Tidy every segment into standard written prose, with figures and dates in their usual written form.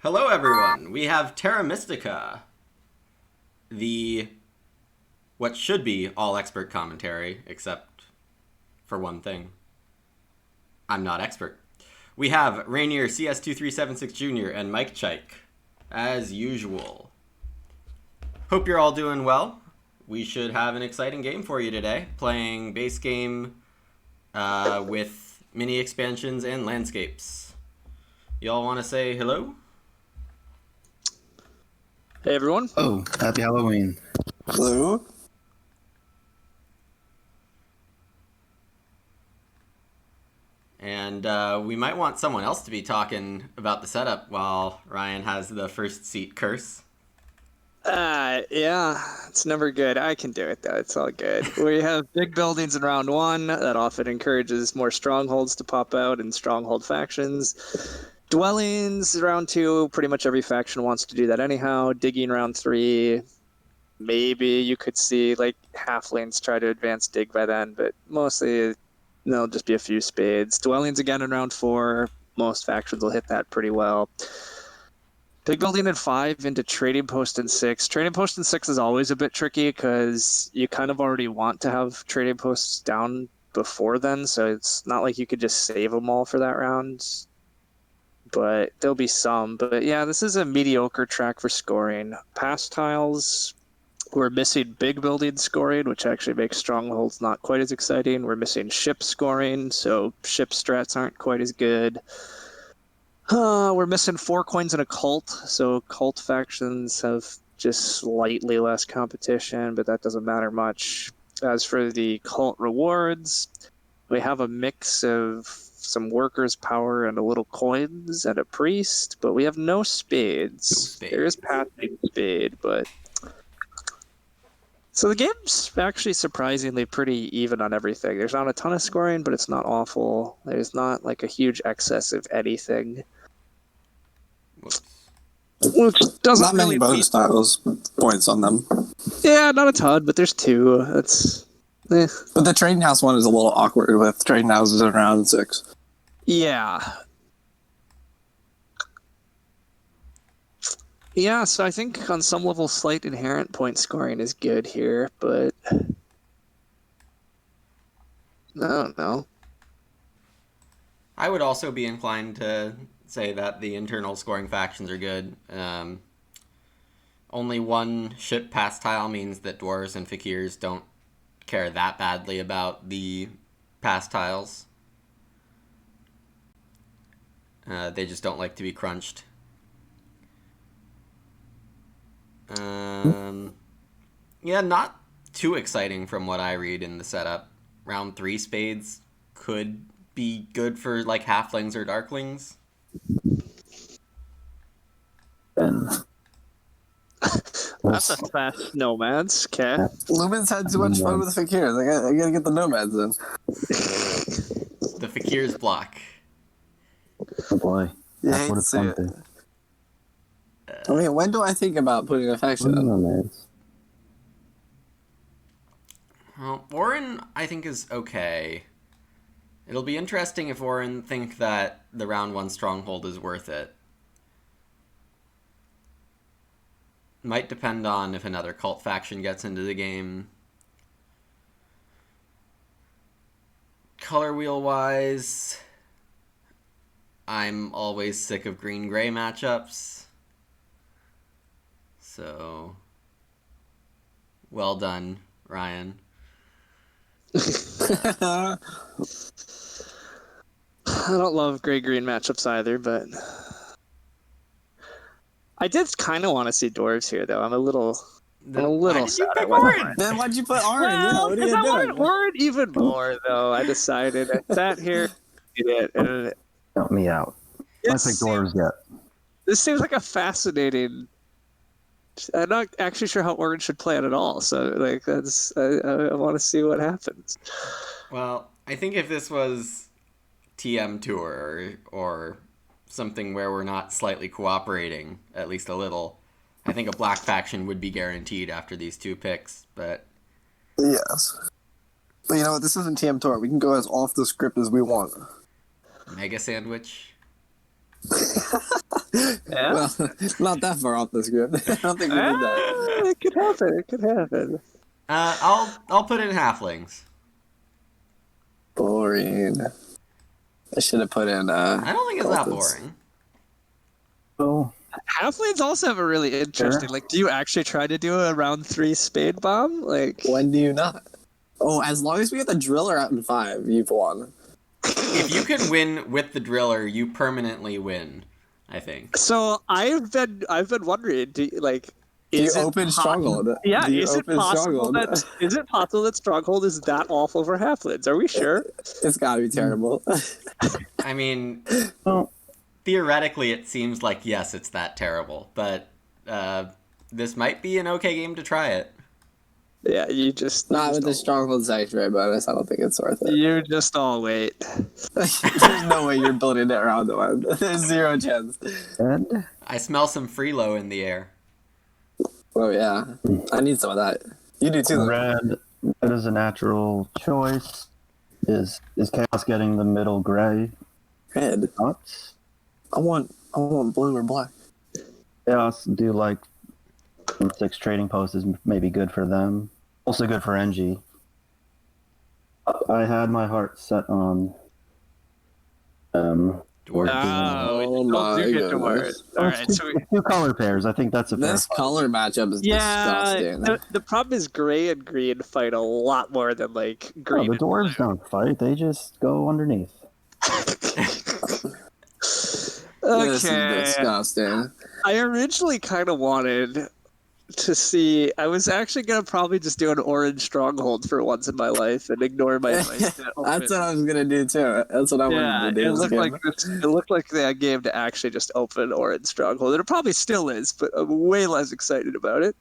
Hello, everyone. We have Terra Mystica, what should be all expert commentary, except for one thing. I'm not expert. We have Rainier CS2376 Jr. and Mike Chike, as usual. Hope you're all doing well. We should have an exciting game for you today, playing base game with mini expansions and landscapes. Y'all want to say hello? Hey everyone. Oh, happy Halloween. Hello. And we might want someone else to be talking about the setup while Ryan has the first seat curse. Yeah, it's never good. I can do it though. It's all good. We have big buildings in round one. That often encourages more strongholds to pop out and stronghold factions. Dwellings round two. Pretty much every faction wants to do that anyhow. Digging round three. Maybe you could see like halflings try to advance dig by then, but mostly there'll just be a few spades. Dwellings again in round four. Most factions will hit that pretty well. Big building in 5 into trading post in 6. Trading post in 6 is always a bit tricky because you kind of already want to have trading posts down before then, so it's not like you could just save them all for that round. But there'll be some. But yeah, this is a mediocre track for scoring. Pass tiles, we're missing big building scoring, which actually makes strongholds not quite as exciting. We're missing ship scoring, so ship strats aren't quite as good. We're missing 4 coins and a cult, so cult factions have just slightly less competition, but that doesn't matter much. As for the cult rewards, we have a mix of some workers' power and a little coins and a priest, but we have no spades. There is passing spade, but... So the game's actually surprisingly pretty even on everything. There's not a ton of scoring, but it's not awful. There's not like a huge excess of anything. Which doesn't Not many bonus tiles with points on them. Yeah, not a ton, but there's 2. That's... But the trading house one is a little awkward with trading houses in round 6. Yeah. Yeah, so I think on some level slight inherent point scoring is good here, but... I don't know. I would also be inclined to say that the internal scoring factions are good. Only one ship pass tile means that dwarves and fakirs don't care that badly about the pass tiles. They just don't like to be crunched. Yeah, not too exciting from what I read in the setup. Round 3 spades could be good for like halflings or darklings. That's a fast nomads, okay. Lumens had too much fun with the fakirs. I gotta get the nomads in. The fakirs block. Oh boy. You hate to see it. I mean, when do I think about putting a faction in? Well, Warren, I think, is okay. It'll be interesting if Warren think that the round 1 stronghold is worth it. Might depend on if another cult faction gets into the game. Color wheel wise, I'm always sick of green-gray matchups. So, well done, Ryan. I don't love gray-green matchups either, but... I did kind of want to see dwarves here, though. I'm a little Why did you sad. pick Warren? Then why'd you put Orange? Well, What are because you I doing? wanted Warren even more, though. I decided. I sat here, did it, and Help me out. I picked dwarves yet. this seems like a fascinating... I'm not actually sure how Orange should play it at all, so like that's I want to see what happens. Well, I think if this was TM Tour or something where we're not slightly cooperating, at least a little, I think a black faction would be guaranteed after these 2 picks, but... Yes. But you know what? This isn't TM Tour. We can go as off the script as we want. Mega Sandwich? Yeah. Well, not that far off the script. I don't think we did that. It could happen. It could happen. I'll put in halflings. Boring. I should have put in. I don't think it's that cultists. boring. Oh, Halflings also have a really interesting. Sure. Like, do you actually try to do a round 3 spade bomb? Like, When do you not? Oh, as long as we get the driller out in 5, you've won. If you can win with the driller, you permanently win. I think. so I've been wondering, Do you is it open Stronghold? Yeah, Do you is it open possible that Stronghold is that awful for halflings? Are we sure? It's gotta be terrible. I mean, well, theoretically, it seems like yes, it's that terrible, but this might be an okay game to try it. Yeah, you just Not with the Stronghold Sanctuary bonus, I don't think it's worth it. You just all wait. There's no way you're building it around the one. There's zero chance. and I smell some freelo in the air. Oh yeah, I need some of that. You do too. Though. red is a natural choice. Is Chaos getting the middle gray? Red. Thoughts? I want blue or black. Chaos do like 6 trading posts is maybe good for them. Also good for NG. I had my heart set on Dwarf. Oh, my do get to work. goodness. All right, so two color pairs. I think that's a fair This fight. color matchup is disgusting. the problem is gray and green fight a lot more than like No, green. the dwarves don't fight. They just go underneath. This is Okay. disgusting. I originally kind of wanted to see. I was actually gonna probably just do an orange stronghold for once in my life and ignore my advice. That's what I was gonna do too. That's what I wanted to do. it this looked game. like it looked like that game to actually just open orange stronghold. It probably still is, but I'm way less excited about it.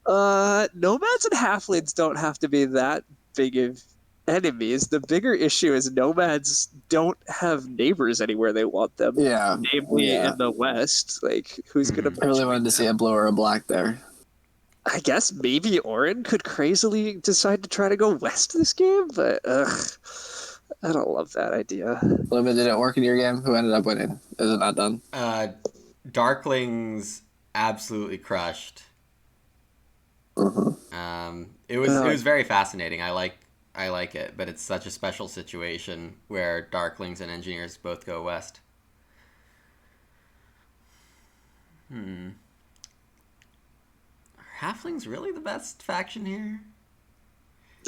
Nomads and halflings don't have to be that big of enemies. The bigger issue is nomads don't have neighbors anywhere they want them. Yeah. Namely Yeah. in the west. Like, who's gonna? I really wanted to see a blue or a black there. I guess maybe Orin could crazily decide to try to go west this game, but I don't love that idea. Limit, did it work in your game? Who ended up winning? Is it not done? Darklings absolutely crushed. Mm-hmm. It was very fascinating. I like it, but it's such a special situation where Darklings and Engineers both go west. Are Halflings really the best faction here?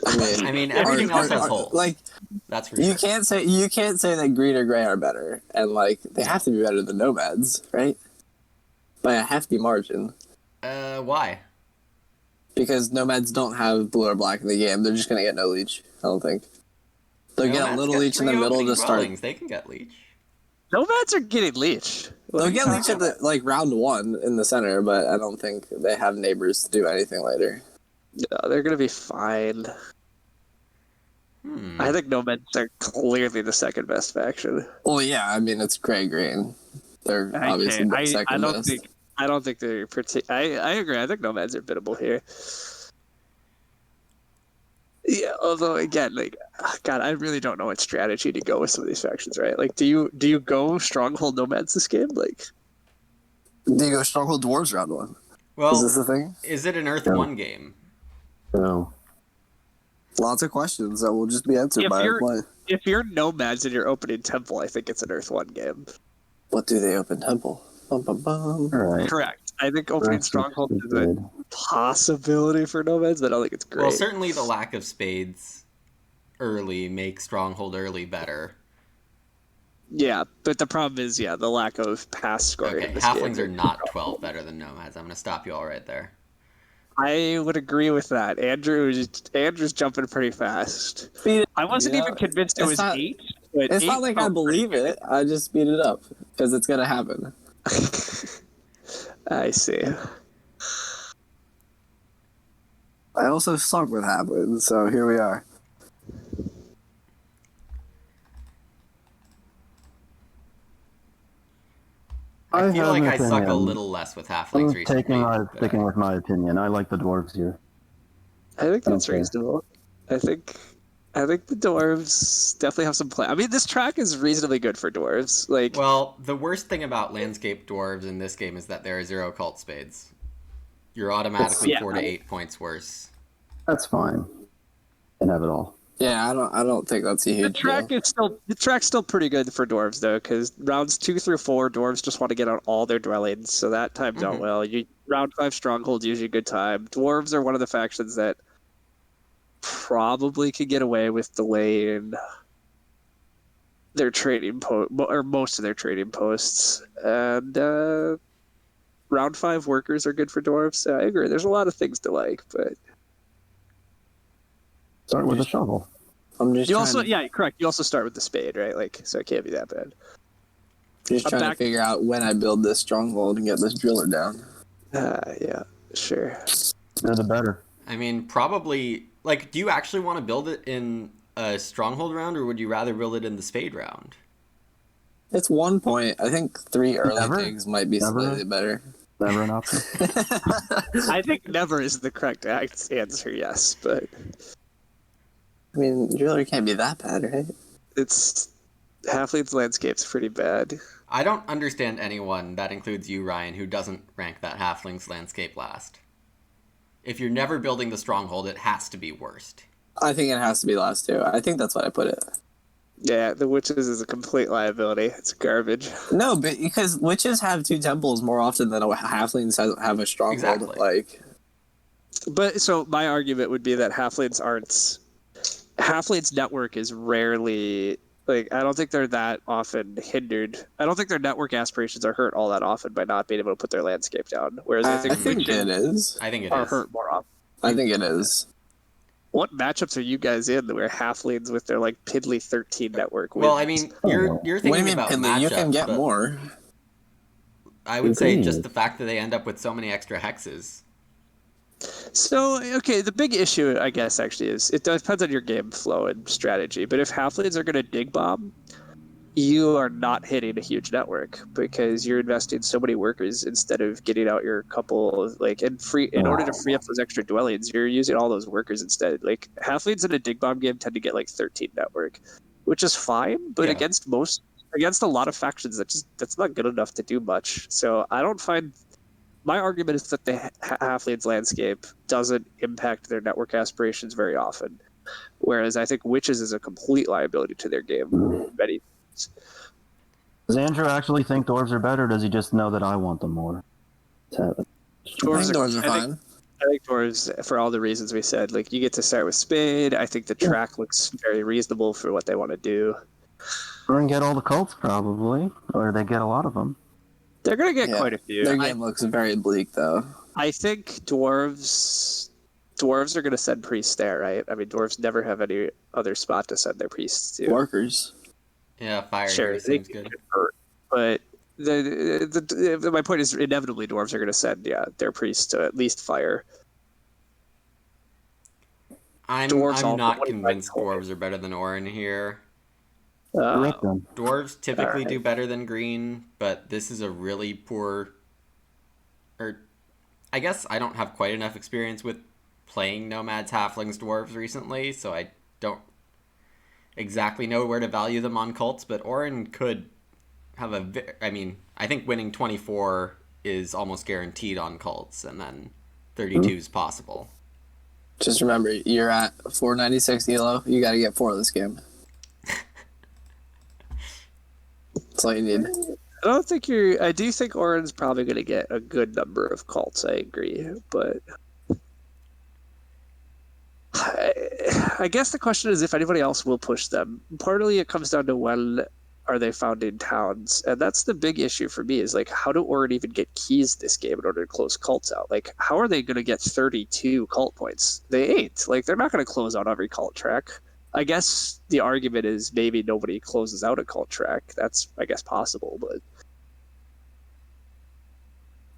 I mean, everything else has holes. Like, that's for you sure. can't say that green or gray are better, and like they have to be better than nomads, right? By a hefty margin. Why? Because nomads don't have blue or black in the game. They're just gonna get no leech. I don't think. They'll get a Nomads little get leech in the 3 middle opening to start. dwellings. They can get leech. Nomads are getting leech. They'll get leech at the round 1 in the center, but I don't think they have neighbors to do anything later. No, they're gonna be fine. I think nomads are clearly the second best faction. Well, yeah, I mean it's gray green. They're obviously the second best. I don't think they're I agree. I think nomads are biddable here. Yeah, although again, like, God, I really don't know what strategy to go with some of these factions, right? Like, do you go stronghold nomads this game? Like, Do you go stronghold dwarves round 1? Well, Is this the thing? is it an Earth 1 game? So Lots of questions that will just be answered If by you're- play. if you're nomads and you're opening temple, I think it's an Earth 1 game. What do they open temple? Bum, bum, bum. all right. Correct. I think opening That's stronghold is a good. possibility for nomads, but I don't think it's great. Well, certainly the lack of spades early makes Stronghold early better. Yeah, but the problem is, the lack of pass scoring. Okay, in this Halflings game. are not 12 better than Nomads. I'm going to stop you all right there. I would agree with that. Andrew's jumping pretty fast. Speed it. I wasn't Yeah, even convinced it it's was not- 8. But It's 8 not like I felt believe it. I just speed it up because it's gonna happen. I see. I also suck with halflings, so here we are. I feel have like an I suck a opinion. little less with Halflings I'm recently. sticking with my opinion. I like the dwarves here. I think that's Okay. reasonable. I think I think the dwarves definitely have some play. I mean, this track is reasonably good for dwarves. Like, Well, the worst thing about landscape dwarves in this game is that there are 0 cult spades. You're automatically yeah, 4 to 8 points worse. That's fine. Can have it all. Yeah, I don't think that's a huge deal. the track's still pretty good for dwarves though, because rounds 2 through 4, dwarves just want to get out all their dwellings, so that times out well. Round 5 strongholds usually a good time. Dwarves are one of the factions that probably could get away with delaying their trading or most of their trading posts, and round 5 workers are good for dwarves. So I agree. There's a lot of things to like, but Start with a shovel. I'm just you trying also to, correct. You also start with the spade, right? Like, so it can't be that bad. just trying to figure out when I build this stronghold and get this driller down. Yeah, sure. They're the better. I mean, probably. Like, do you actually want to build it in a stronghold round, or would you rather build it in the spade round? It's 1 point. I think 3 early Never? digs might be Never? slightly better. Never an option. I think never is the correct answer. Yes, but I mean, driller can't be that bad, right? it's Halfling's landscape's pretty bad. I don't understand anyone, that includes you, Ryan, who doesn't rank that halfling's landscape last. If you're never building the stronghold, it has to be worst. I think it has to be last too. I think that's what I put it. Yeah, the witches is a complete liability. It's garbage. No, but because witches have 2 temples more often than halflings have a stronghold. Exactly. Like, But so my argument would be that Halfling's network is rarely like I don't think they're that often hindered. I don't think their network aspirations are hurt all that often by not being able to put their landscape down. Whereas I think it is. I think it are is. hurt more often. I think it is. What matchups are you guys in where halflings with their like piddly 13 network wins? Well, I mean, you're What do you thinking mean, about Pindley? You can matchups, get but more. I would say Agreed. just the fact that they end up with so many extra hexes. So, okay, the big issue, I guess, actually is it depends on your game flow and strategy. But if halflings are going to dig bomb, you are not hitting a huge network because you're investing so many workers instead of getting out your couple like in order to free up those extra dwellings, you're using all those workers instead. Like halflings in a dig bomb game tend to get like 13 network, which is fine, but Yeah. against a lot of factions that's not good enough to do much. So I don't find my argument is that the halflings landscape doesn't impact their network aspirations very often, whereas I think witches is a complete liability to their game. Many Does Andrew actually think dwarves are better, or does he just know that I want them more? I think dwarves are fine. I think dwarves, for all the reasons we said, like you get to start with spade. I think the track looks very reasonable for what they want to do. Or get all the cults, probably. Or they get a lot of them. They're gonna get Yeah. quite a few. Their game looks very bleak, though. I think dwarves are gonna send priests there, right? I mean, dwarves never have any other spot to send their priests to. Workers. Yeah, fire Sure, here they seems can good. convert, but my point is inevitably dwarves are going to send their priests to at least fire. I'm not convinced dwarves are better than Orin here. Rip them. Dwarves typically do better than green, but this is a really poor... Or, I guess I don't have quite enough experience with playing nomads, halflings, dwarves recently, so I don't exactly know where to value them on cults, but Orin could have I think winning 24 is almost guaranteed on cults, and then 32 is possible. Just remember, you're at 496 elo. You got to get 4 this game. That's all you need. I do think Orin's probably going to get a good number of cults. I agree, but I guess the question is if anybody else will push them. Partly it comes down to when are they found in towns, and that's the big issue for me is like how do Orin even get keys this game in order to close cults out? Like how are they going to get 32 cult points? They ain't. Like they're not going to close out every cult track. I guess the argument is maybe nobody closes out a cult track. That's I guess possible, but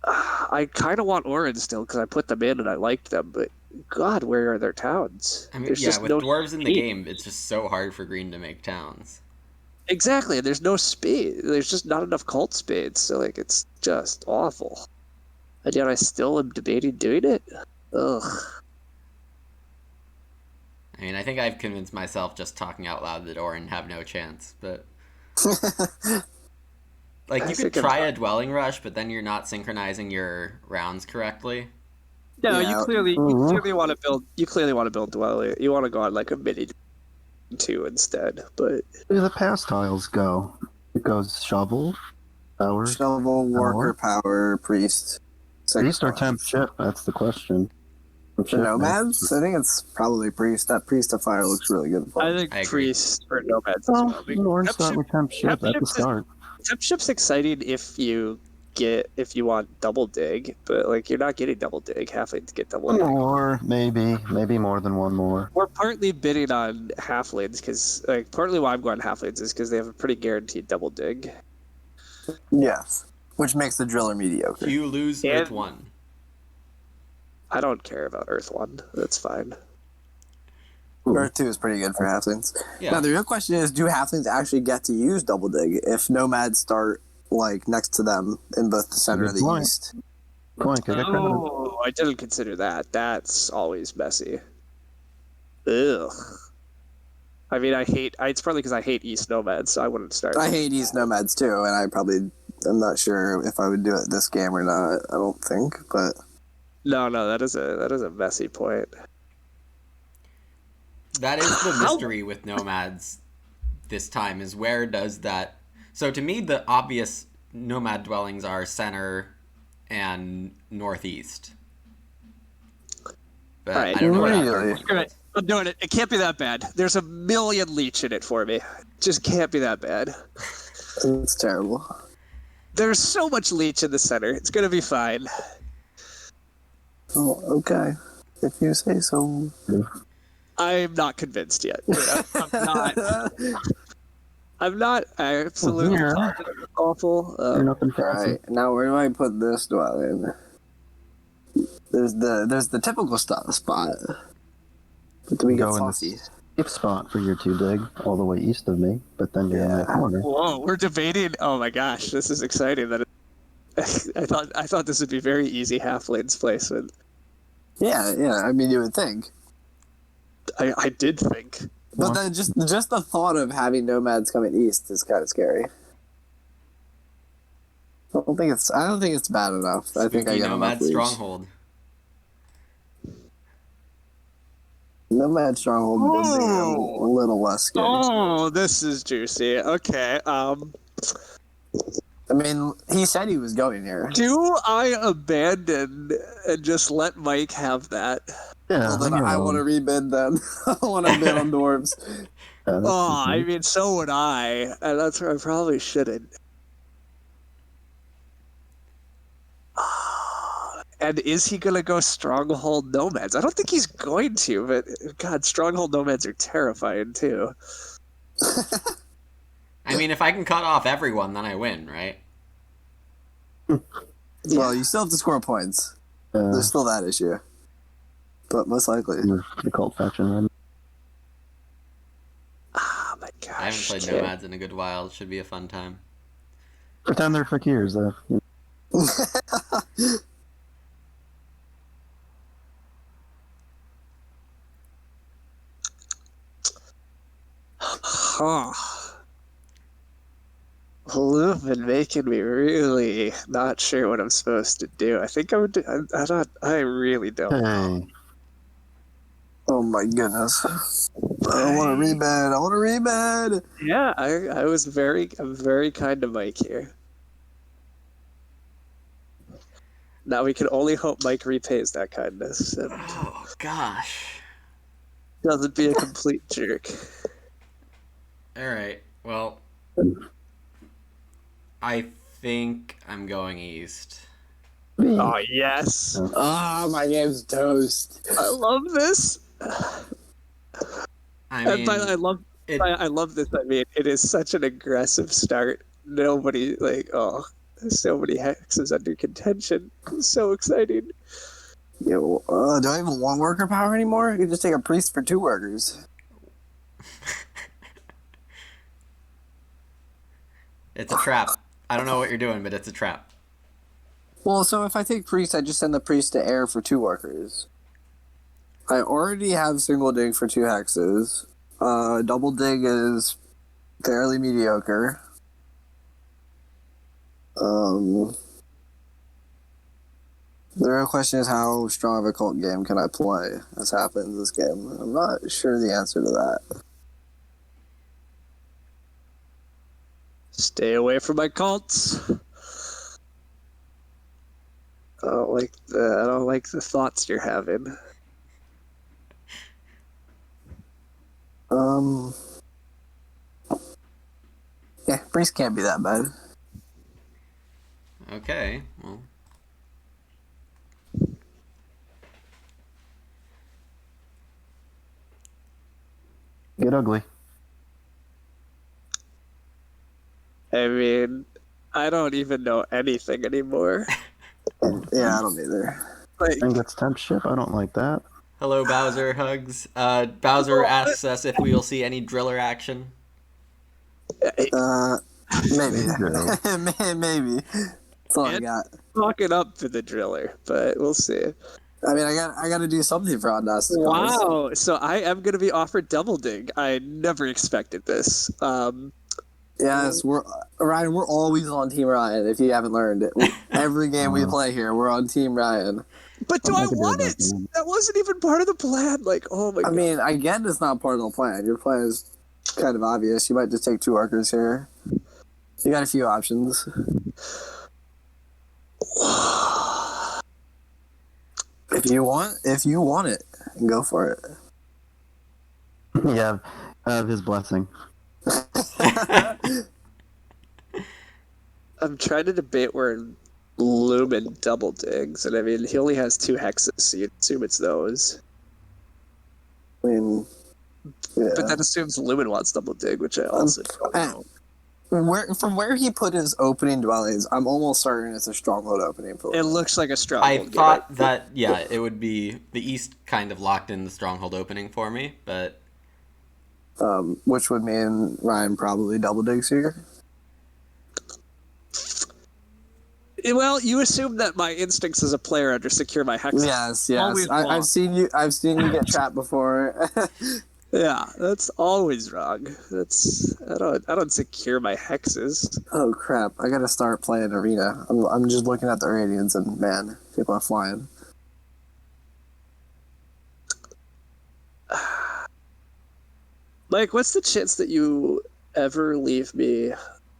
I kind of want Orin still because I put them in and I liked them, but God, where are their towns? I mean, There's yeah, just with no dwarves in the speed. game, it's just so hard for green to make towns. Exactly, there's no spade. There's just not enough cult spades, so like it's just awful. And yet I still am debating doing it. Ugh. I mean, I think I've convinced myself just talking out loud the door and have no chance, but like you could try a dwelling rush, but then you're not synchronizing your rounds correctly. No, Yeah. you clearly want to build. You clearly want to build dwelling. You want to go on like a mini 2 instead. But Where do the pass tiles go? It goes shovel, power, Shovel, worker, power, priest. priest, or temp chip? That's the question. For nomads, I think it's probably priest. That priest of fire looks really good. I think I agree. priest for nomads as Oh, well. or start with temp chip at the start. Temp chip's exciting if you want double dig, but like you're not getting double dig. Halflings get double One dig. more, maybe more than one more. We're partly bidding on halflings because like partly why I'm going halflings is because they have a pretty guaranteed double dig. Yes, which makes the driller mediocre. You lose And- Earth 1. I don't care about Earth 1. That's fine. Earth 2 is pretty good for halflings. Yeah. Now the real question is, do halflings actually get to use double dig if nomads start like next to them in both the center and the Good point. east? Point, get it credit. Oh, I didn't consider that. That's always messy. Ugh. I mean, it's partly because I hate East Nomads, so I wouldn't start. I hate east nomads too, and I'm not sure if I would do it this game or not. I don't think, but No, that is a messy point. That is the mystery with nomads this time, is where does that... So to me, the obvious nomad dwellings are center and northeast. But Right. I don't know what Really? that I'm doing it. It can't be that bad. There's a million leech in it for me. Just can't be that bad. it's terrible. There's so much leech in the center. It's gonna be fine. Oh, okay, if you say so. I'm not convinced yet. I'm not absolutely Yeah. positive it's awful. You're nothing All fancy. right, now where do I put this dwelling? There's the typical spot. But do we get Go in the saucy? safe spot for your 2 dig, all the way east of me, but then you're in the corner. Whoa, we're debating. Oh my gosh, this is exciting. I thought this would be very easy halflings placement. Yeah. I mean, you would think, I did think. but then just the thought of having nomads coming east is kind of scary. I don't think it's bad enough. I think I Spooky get nomad enough leads. stronghold. Nomad stronghold would be a little less scary. Oh, this is juicy. Okay. I mean, he said he was going here. Do I abandon and just let Mike have that? Yeah, Well, then leave me I alone. want to rebid then. I want to bid on dwarves. That's Oh, I easy. mean, so would I. And that's where I probably shouldn't. And is he going to go Stronghold Nomads? I don't think he's going to, but God, Stronghold Nomads are terrifying too. I mean, if I can cut off everyone, then I win, right? Well, you still have to score points. There's still that issue. But most likely. The cult faction, right? Oh my gosh. I haven't played kid. nomads in a good while. It should be a fun time. Pretend they're fakirs, though. Huh. You've been making me really not sure what I'm supposed to do. I think I would do, I really don't. Hey, Oh my goodness. I want to rebid. I want to rebid. Yeah, I'm very kind to Mike here. Now we can only hope Mike repays that kindness and Oh, gosh. doesn't be a complete jerk. Alright, well... I think I'm going east. Oh yes, Ah, my game's toast. I love this. I And mean, by I love it, I love this. I mean, it is such an aggressive start. Nobody there's so many hexes under contention. It's so exciting. Yo, do I even want worker power anymore? I can just take a priest for 2 workers. it's a trap. I don't know what you're doing, but it's a trap. Well, so if I take priest, I just send the priest to air for 2 workers. I already have single dig for 2 hexes. Double dig is fairly mediocre. The real question is how strong of a cult game can I play as happens this game? I'm not sure the answer to that. Stay away from my cults. I don't like the thoughts you're having. Yeah, priest can't be that bad. Okay, well. Get ugly. I mean, I don't even know anything anymore. Yeah, I don't either. Like, And gets temp ship. I don't like that. Hello, Bowser. Hugs. Bowser asks us if we will see any driller action. Maybe. Maybe. That's all I got. talking up to the driller, but we'll see. I mean, I got to do something for Audacity. Wow! So I am going to be offered double dig. I never expected this. Yes, Ryan. We're always on Team Ryan. If you haven't learned it, every game we play here, we're on Team Ryan. But do I want it? That wasn't even part of the plan. Like, oh my god. I mean, I get it's not part of the plan. Your plan is kind of obvious. You might just take 2 workers here. You got a few options. If you want it, go for it. Yeah, have his blessing. I'm trying to debate where Lumen double digs, and I mean he only has 2 hexes, so you'd assume it's those. I mean, yeah. But that assumes Lumen wants double dig, which I also don't know. From where he put his opening dwellings, I'm almost certain it's a stronghold opening for him. It looks like a stronghold. I thought that, yeah, it would be the East kind of locked in the stronghold opening for me, but... which would mean Ryan probably double digs here. Well, you assume that my instincts as a player are to secure my hexes. Yes. I've seen you get trapped before. Yeah, that's always wrong. I don't secure my hexes. Oh crap! I gotta start playing Arena. I'm just looking at the radians and man, people are flying. Mike, what's the chance that you ever leave me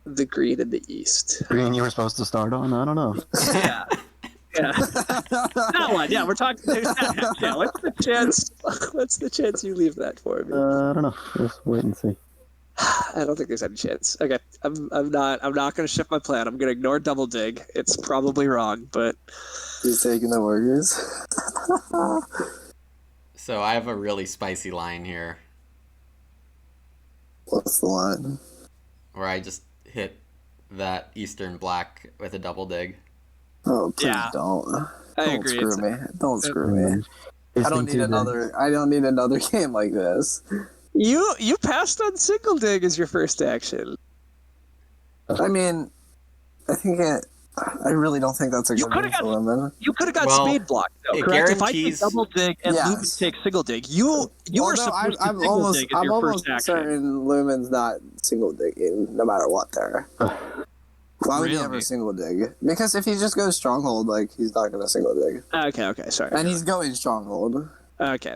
the green in the east? Green you were supposed to start on? I don't know. Yeah. Yeah. That one. Yeah, we're talking. Yeah. What's the chance? What's the chance you leave that for me? I don't know. Just wait and see. I don't think there's any chance. Okay, I'm not going to shift my plan. I'm going to ignore double dig. It's probably wrong, but He's taking the workers. So I have a really spicy line here What's the line? where I just hit that Eastern Black with a double dig. Oh, please Yeah. don't. I Don't agree. screw me. Don't screw me. I don't need another game like this. You passed on single dig as your first action. I mean, I really don't think that's a You good coulda move for women. You could have got Well, speed blocked though. it Correct? If I guarantees- take double dig and Yes. Lumen take single dig, you were supposed to single dig as your first action. certain Lumen's not single digging no matter what there. Why would he Really? ever single dig? Because if he just goes stronghold, like he's not gonna single dig, Okay, sorry. and he's going stronghold. Okay.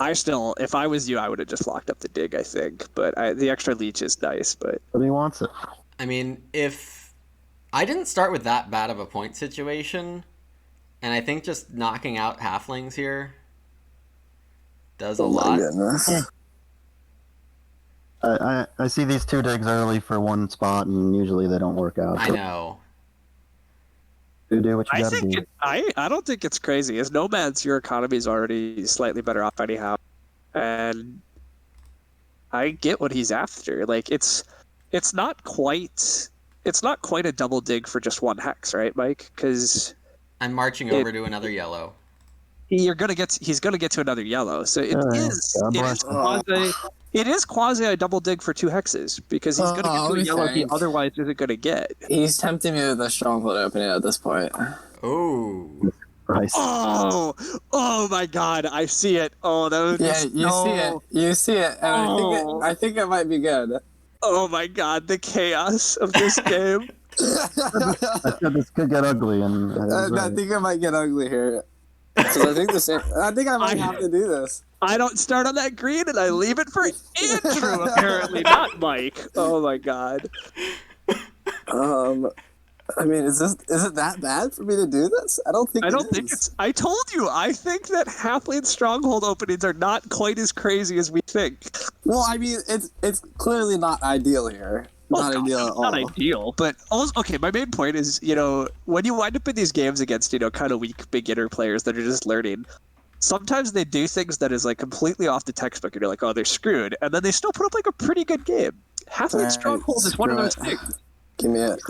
If I was you, I would have just locked up the dig, I think. But the extra leech is nice, but... But he wants it. I mean, if I didn't start with that bad of a point situation, and I think just knocking out halflings here does a Oh my lot. goodness! I see these 2 digs early for one spot, and usually they don't work out. I know. You do what you I gotta think do. I don't think it's crazy. As nomads, your economy is already slightly better off anyhow, and I get what he's after. Like it's not quite a double dig for just 1 hex, right, Mike? Because I'm marching over to another yellow. he's gonna get to another yellow. So God bless it is quasi a double dig for 2 hexes because he's gonna get to a yellow he otherwise isn't gonna get. He's tempting me with a stronghold opening at this point. Oh. Price. Oh my God! I see it. Oh, that would Yeah, be you see it. so. You see it, and Oh. I think it might be good. Oh my God! The chaos of this game. I said this could get ugly, and I was I right. think it might get ugly here. Because I think the same. I think I might have to do this. I don't start on that green, and I leave it for Andrew. Apparently, not Mike. Oh my God. I mean, is it that bad for me to do this? I don't think I it don't think is. it's. I told you. I think that Halfling Stronghold openings are not quite as crazy as we think. Well, I mean, it's clearly not ideal here. Well, Not ideal at all. not ideal, but also, okay. My main point is, when you wind up in these games against, kind of weak beginner players that are just learning, sometimes they do things that is like completely off the textbook, and you're like, oh, they're screwed, and then they still put up like a pretty good game. Halfling Alright, Stronghold is one of screw those it. things. Give me it.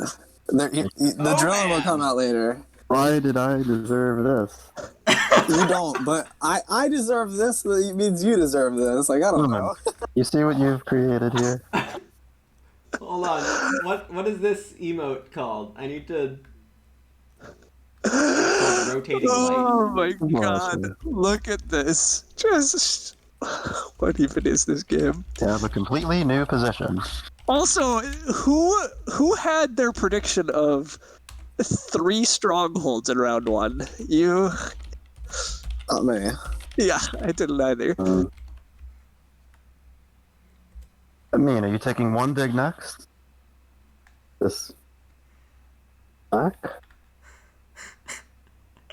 The driller will come out later. Why did I deserve this? You don't, but I deserve this. It means you deserve this. Like, I don't Woman. know. You see what you've created here? Hold on. What is this emote called? I need to. Rotating Oh light. my God! Awesome. Look at this. Just what even is this game? To have a completely new position. Also, who had their prediction of 3 strongholds in round 1? You? Oh man. Yeah, I didn't either. I mean, are you taking one dig next? This black?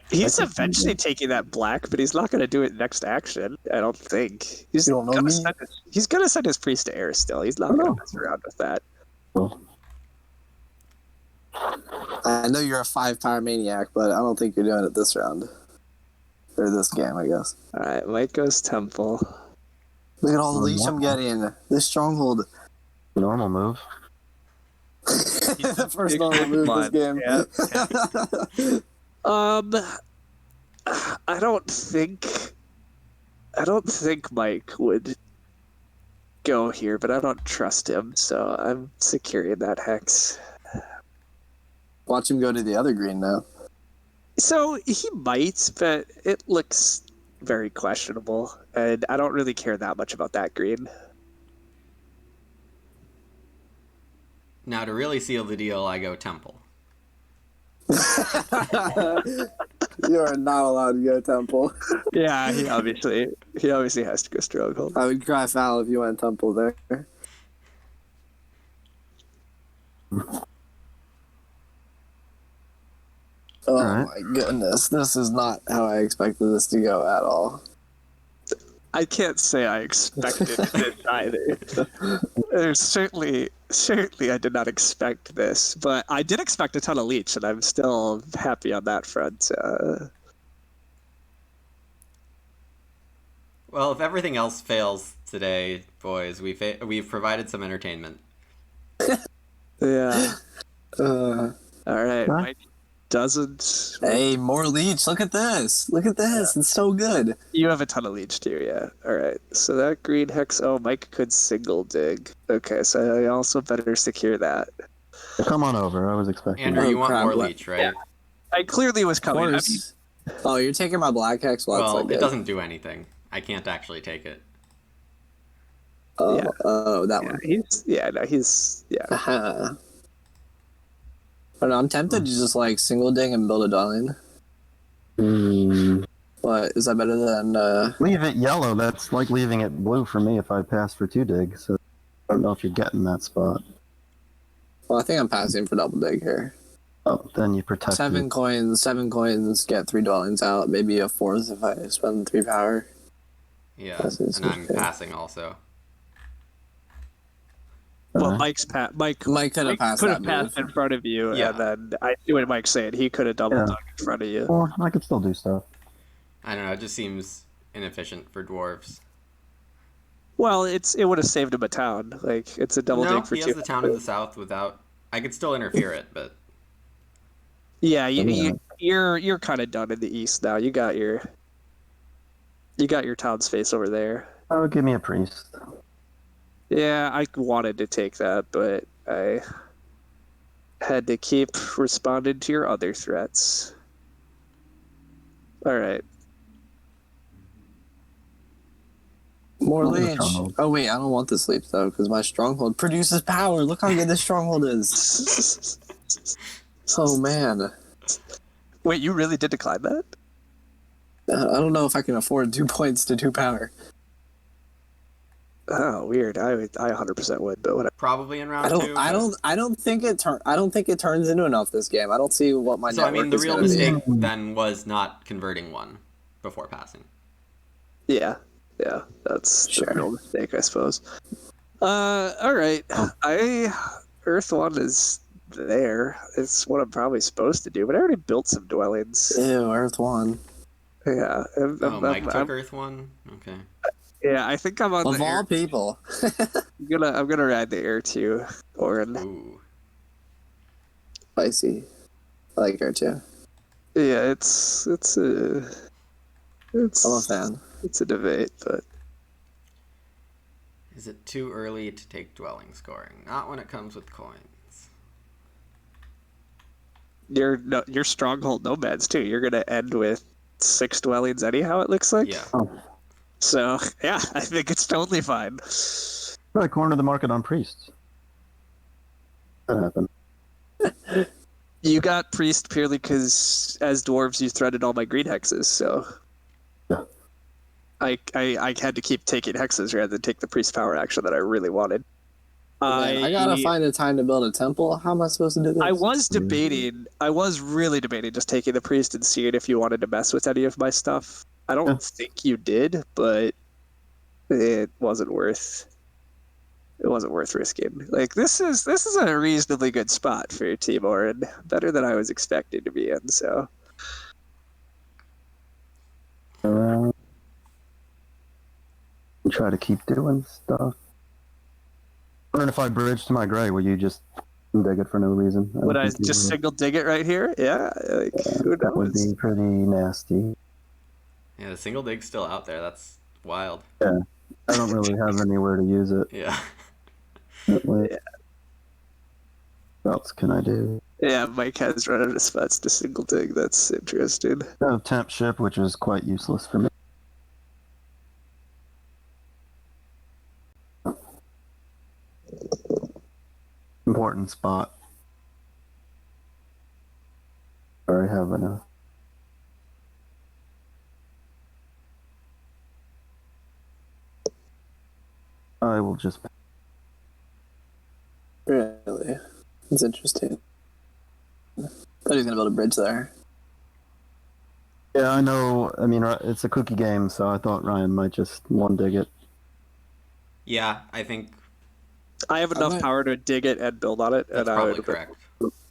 He's eventually taking that black, but he's not going to do it next action. I don't think. He's You don't know gonna me? he's going to send his priest to air still. He's not going to mess around with that. Well, I know you're a 5 power maniac, but I don't think you're doing it this round. Or this game, I guess. All right, Mike goes temple. Look at all the leech I'm getting. This stronghold. normal move. The first normal move this game. Yeah. I don't think Mike would go here, but I don't trust him, so I'm securing that hex. Watch him go to the other green now. So he might, but it looks very questionable, and I don't really care that much about that green. Now, to really seal the deal, I go temple. You are not allowed to go temple. Yeah, he obviously has to go stronghold. I would cry foul if you went temple there. Oh Alright. my goodness, this is not how I expected this to go at all. I can't say I expected this either. Certainly, I did not expect this, but I did expect a ton of leech, and I'm still happy on that front. Well, if everything else fails today, boys, we've provided some entertainment. Yeah. Uh, All right. Huh? Mike doesn't. hey, more leech. Look at this. Look at this. It's so good. You have a ton of leech too, yeah. All right. So that green hex. Oh, Mike could single dig. Okay, so I also better secure that. Come on over. I was expecting. Andrew, Oh, you want crap, more what- leech, right? I clearly was Of coming. I mean, course. Oh, you're taking my black hex? Well, that's Well, not good. it doesn't do anything. I can't actually take it. Oh, Yeah. oh, that yeah, one. he's yeah. I don't know, I'm tempted to just like single dig and build a dwelling. But is that better than Leave it yellow. That's like leaving it blue for me if I pass for 2 digs. So I don't know if you're getting that spot. well, I think I'm passing for double dig here. Oh, then you protect 7 coins, get 3 dwellings out, maybe a 4th if I spend 3 power. Yeah, That's and I'm okay. passing also. Well, Uh-huh. Mike Mike could have passed could that have passed move. in front of you, Yeah. and then I see what Mike's saying. He could have double Yeah. dug in front of you. Well, I could still do stuff. I don't know, it just seems inefficient for dwarves. Well, it would have saved him a town. Like it's a double No, dig for he 2. has the town in the south without... I could still interfere it, but... Yeah, Yeah. you're kind of done in the east now. You got your town space over there. Oh, give me a priest. Yeah, I wanted to take that, but I had to keep responding to your other threats. All right. More Look at the leech. stronghold. Oh wait, I don't want the sleep though, because my stronghold produces power. Look how good this stronghold is. Oh man, Wait, you really did decline that? I don't know if I can afford 2 points to 2 power. Oh, weird. I 100% would, but whatever. Probably in round I don't. two. I but- don't. I don't think it turn. I don't think it turns into enough this game. I don't see what my So I network mean, the is real going to be. mistake then was not converting one before passing. Yeah, that's Sure. the real mistake, I suppose. All right. Earth One is there. It's what I'm probably supposed to do, but I already built some dwellings. Ew, Earth 1. Yeah. Oh, Mike took Earth one. Okay. Yeah, I think I'm on Of the all air. people. I'm gonna ride the air too, Orin. Ooh. Spicy. I like her too. Yeah, it's I'm a fan. it's a debate, but Is it too early to take dwelling scoring? Not when it comes with coins. your stronghold nomads too. You're gonna end with 6 dwellings anyhow. It looks like. Yeah. Oh, So yeah, I think it's totally fine. I cornered the market on priests. That happened. You got priest purely because as dwarves you threaded all my green hexes, so Yeah. I had to keep taking hexes rather than take the priest power action that I really wanted. Man, I gotta find a time to build a temple. How am I supposed to do this? I was really debating just taking the priest and seeing if you wanted to mess with any of my stuff. I don't Yeah. think you did, but it wasn't worth risking. Like this is a reasonably good spot for your team, Orin. Better than I was expecting to be in, so Try to keep doing stuff. Wondering if I bridge to my gray, will you just dig it for no reason? would I think you just would. single dig it right here? Yeah, like who That would knows? be pretty nasty. Yeah, the single dig's still out there. That's wild. Yeah, I don't really have anywhere to use it. Yeah. Wait. What else can I do? Yeah, Mike has run out of spots to single dig. That's interesting. I have temp ship, which is quite useless for me. Important spot. Or I have enough. I will just. Really? That's interesting. Thought he was gonna build a bridge there. Yeah, I know. I mean, it's a cookie game, so I thought Ryan might just one dig it. Yeah, I think I have enough might- power to dig it and build on it, that's and I probably would correct.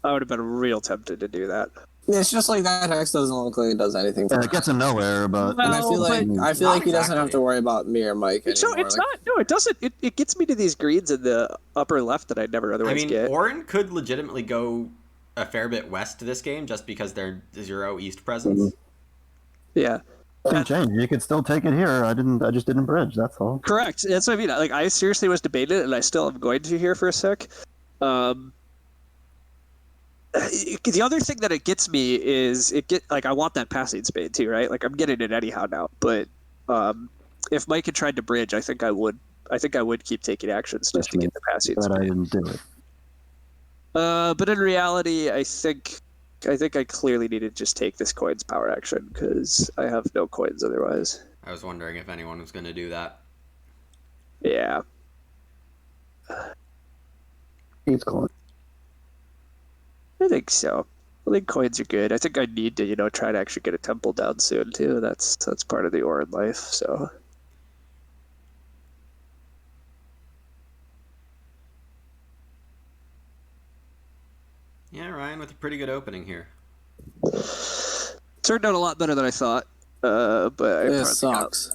have been real tempted to do that. Yeah, it's just like that hex doesn't look like it does anything for Yeah, me. it gets him nowhere, but Well, And I feel like but he doesn't have exactly. to worry about me or Mike anymore. So it's not. No, it doesn't. It gets me to these greens in the upper left that I'd never I otherwise mean, get. Orin could legitimately go a fair bit west this game just because they're 0 east presence. Yeah, Didn't change. You could still take it here. I just didn't bridge. That's all. correct. That's what I mean. Like I seriously was debating it, and I still am going to here for a sec. The other thing that it gets me is I want that passing spade too, right? Like I'm getting it anyhow now. But if Mike had tried to bridge, I think I would keep taking actions just to get the passing But I spade. didn't do it. But in reality, I think I clearly need to just take this coin's power action because I have no coins otherwise. I was wondering if anyone was going to do that. Yeah. He's going. I think so. I think coins are good. I think I need to, try to actually get a temple down soon too. That's part of the Orin life. So Yeah, Ryan with a pretty good opening here. turned out a lot better than I thought. But It sucks.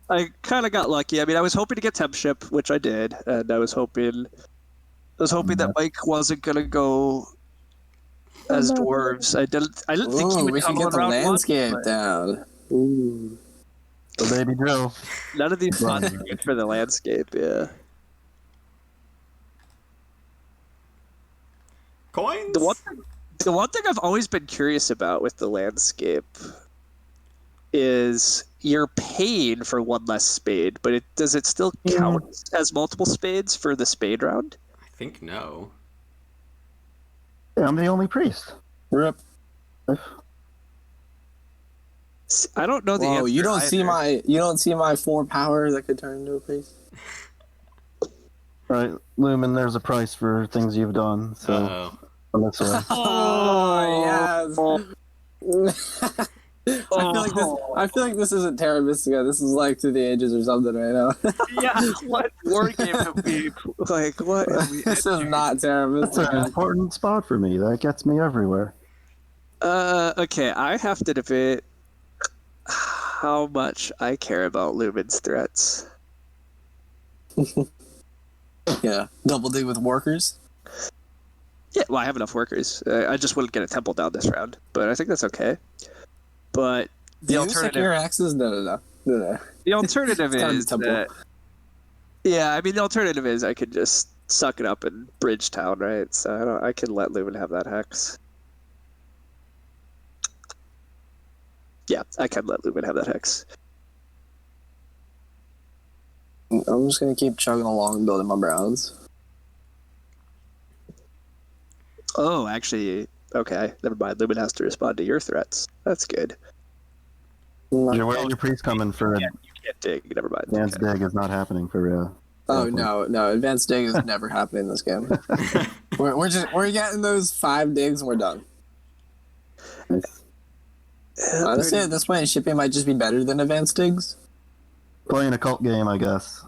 I kind of got lucky. I mean, I was hoping to get temp ship, which I did, and I was hoping that Mike wasn't gonna go as dwarves. I didn't think he Ooh, would we should come get on the round landscape one, down. Ooh. The baby drill. but none of these spots are good for the landscape. Yeah. Coins? The The one thing I've always been curious about with the landscape is you're paying for one less spade, but does it still count as multiple spades for the spade round? I think no. Yeah, I'm the only priest. Rip. I don't know the Whoa, answer. you don't either. see my 4 power that could turn into a priest. Right, Lumen, there's a price for things you've done, so Uh-oh. on this way. Oh yes. I feel like this isn't Terra Mystica. This is like Through the Ages or something right now. Yeah, what board game have we like? What? Have we This is not Terra That's an Mystica. important spot for me. That gets me everywhere. Okay, I have to debate how much I care about Lumen's threats. Yeah, double dig with workers. Yeah, well, I have enough workers. I just wouldn't get a temple down this round, but I think that's okay. But the alternative, Secure axes? No. the alternative It's gotta be is temple. that, yeah, I mean, the alternative is I could just suck it up in Bridgetown, right? So I can let Lumen have that hex. Yeah, I can let Lumen have that hex. I'm just gonna keep chugging along and building my browns. Oh, actually, okay, never mind. Lumen has to respond to your threats. That's good. Your way your priest coming for You can't dig. Never mind. advanced Okay. dig is not happening for real. Oh no, advanced dig is never happening in this game. We're getting those 5 digs and we're done. Honestly, at this point, shipping might just be better than advanced digs. Playing a cult game, I guess.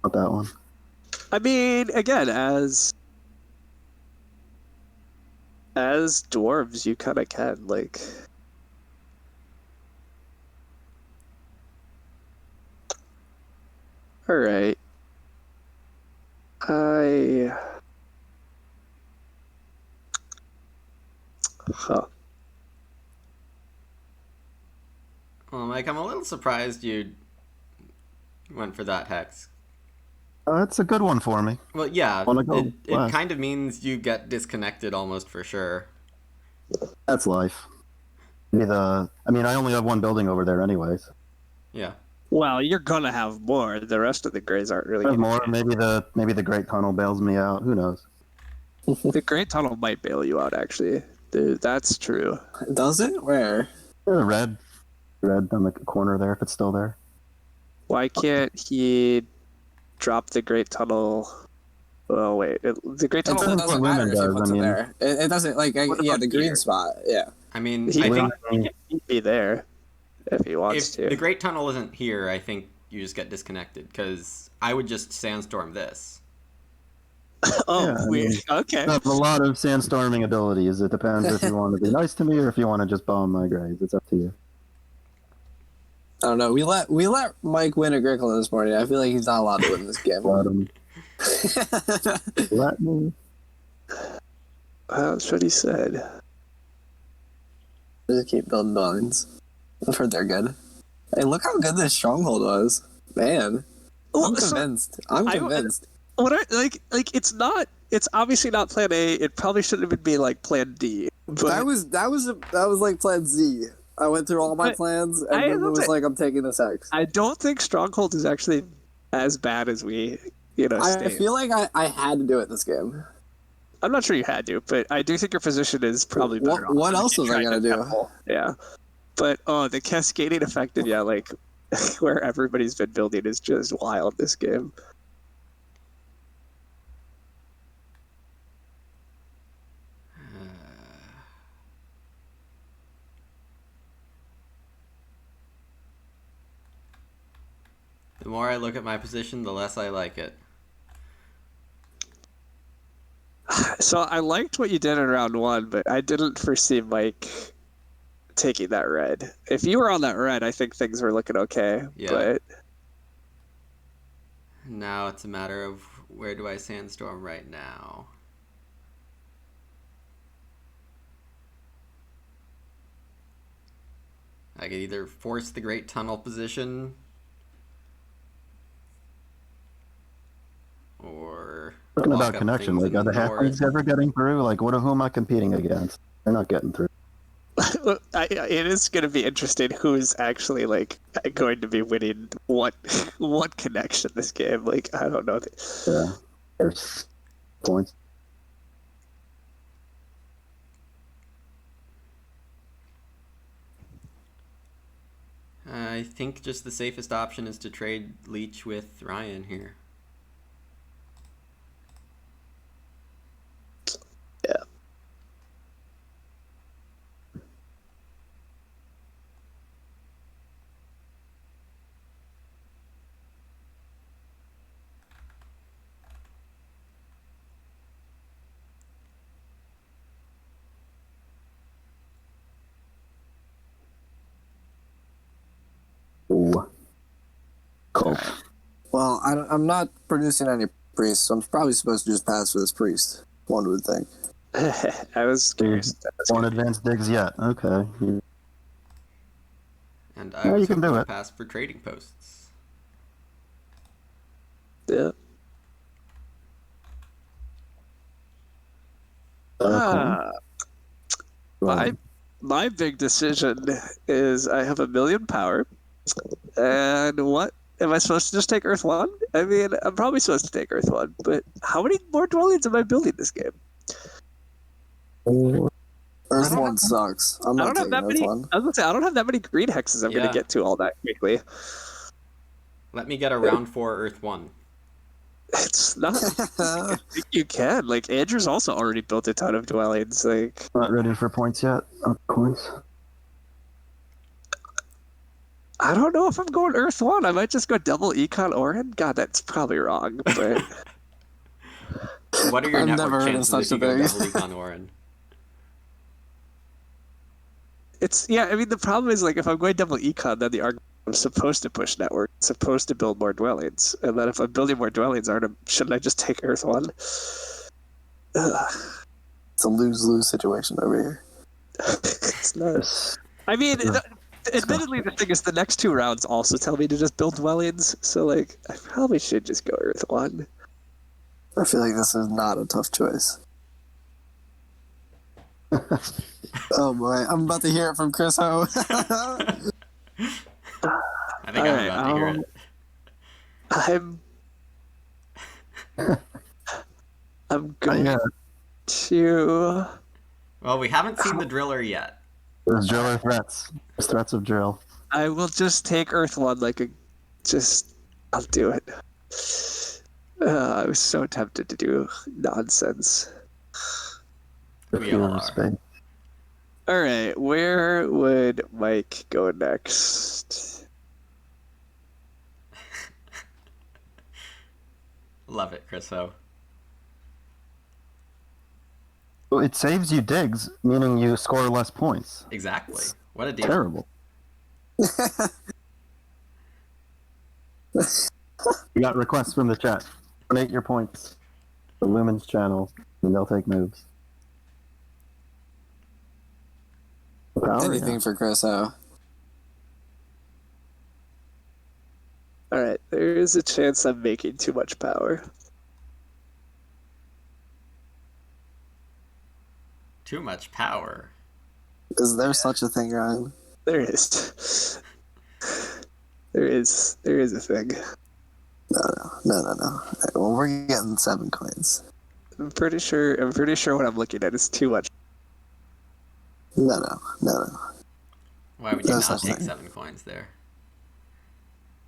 Not that one. I mean, again, as dwarves, you kind of can like. All right. Huh. Well, Mike, I'm a little surprised you went for that hex. That's a good one for me. Well, yeah, Wanna go it last? kind of means you get disconnected almost for sure. That's life. I mean, I only have one building over there anyways. Yeah. Well, you're gonna have more. The rest of the grays aren't really. I have more. Maybe the Great Tunnel bails me out. Who knows? The Great Tunnel might bail you out, actually. Dude, that's true. Does it? Where? Red on the corner there, if it's still there. Why can't he drop the Great Tunnel? Oh wait, the Great It Tunnel. doesn't- doesn't what matter Lumen if he does, puts I it mean- there. It doesn't What yeah, about the green here? spot. Yeah. I mean, He I can think be there if he wants if to. the Great Tunnel isn't here, I think you just get disconnected because I would just sandstorm this. Oh, Yeah, I weird. mean- Okay. I have a lot of sandstorming abilities. It depends if you want to be nice to me or if you want to just bomb my grades. It's up to you. I don't know. We let Mike win a Grickle this morning. I feel like he's not allowed to win this game. Let me. That's what he said. Just keep building dwellings. I've heard they're good. Hey, look how good this stronghold was. Man. I'm convinced. I'm convinced. What it's not. It's obviously not Plan A. It probably shouldn't even be like Plan D. But That was like plan Z. I went through all my But plans and I then it don't was think- like I'm taking this X. I don't think Stronghold is actually as bad as we, I state. feel like I had to do it this game. I'm not sure you had to, but I do think your position is probably better. off What than else was I trying gonna to do? temple. Yeah, but the cascading effect of like where everybody's been building is just wild. This game. The more I look at my position, the less I like it. So I liked what you did in round one, but I didn't foresee Mike taking that red. If you were on that red, I think things were looking okay. Yeah. But Now it's a matter of where do I sandstorm right now? I could either force the Great Tunnel position or Talking walk about up connection, things like in are the north. halflings ever getting through? Like, who am I competing against? They're not getting through. It is going to be interesting who's actually like going to be winning what connection this game. Like, I don't know. Yeah. There's points. I think just the safest option is to trade Leech with Ryan here. Yeah. Ooh. Cool. Well, I'm not producing any priests, so I'm probably supposed to just pass for this priest. One would think. I was curious. One advanced digs yet. Okay. And I Yeah, was you can hoping do to it. pass for trading posts. Yeah. Cool. My big decision is I have 1,000,000 power, and what am I supposed to just take Earth One? I mean, I'm probably supposed to take Earth One, but how many more dwellings am I building this game? Earth One sucks. I'm I not don't have taking that Earth many. One. I was gonna say I don't have that many green hexes. I'm Yeah. gonna get to all that quickly. Let me get a round 4 Earth 1. It's not. I think you can. Like Andrew's also already built a ton of dwellings. Like Not ready for points yet. Coins. I don't know if I'm going Earth One. I might just go double Econ Orin. God, that's probably wrong. But What are your I've never network heard of chances such if you a go thing. double Econ Orin? it's I mean, the problem is like if I'm going double Econ, then the argument I'm supposed to push network, supposed to build more dwellings, and then if I'm building more dwellings, shouldn't I just take Earth One? Ugh. It's a lose-lose situation over here. It's not. This- I mean, Yeah. admittedly, the thing is, the next 2 rounds also tell me to just build dwellings. So, like, I probably should just go Earth One. I feel like this is not a tough choice. Oh boy, I'm about to hear it from Chris Ho. I think I'm Alright, about to hear it. I'm going Yeah. to. Well, we haven't seen the driller yet. There's driller threats. There's threats of drill. I will just take Earth One. I'll do it. I was so tempted to do nonsense. If We you all have are. space. All right, where would Mike go next? Love it, Chris Ho. Well, it saves you digs, meaning you score less points. Exactly. What a deal. Terrible. You got requests from the chat. Donate your points to Lumen's channel, and they'll take moves. Power, Anything yeah. for Chris Ho. All right, there is a chance I'm making too much power. Too much power. Is there such a thing, Ryan? There is. There is a thing. No. Alright, well, we're getting 7 coins. I'm pretty sure what I'm looking at is too much. No. Why would you No not such take thing. 7 coins there?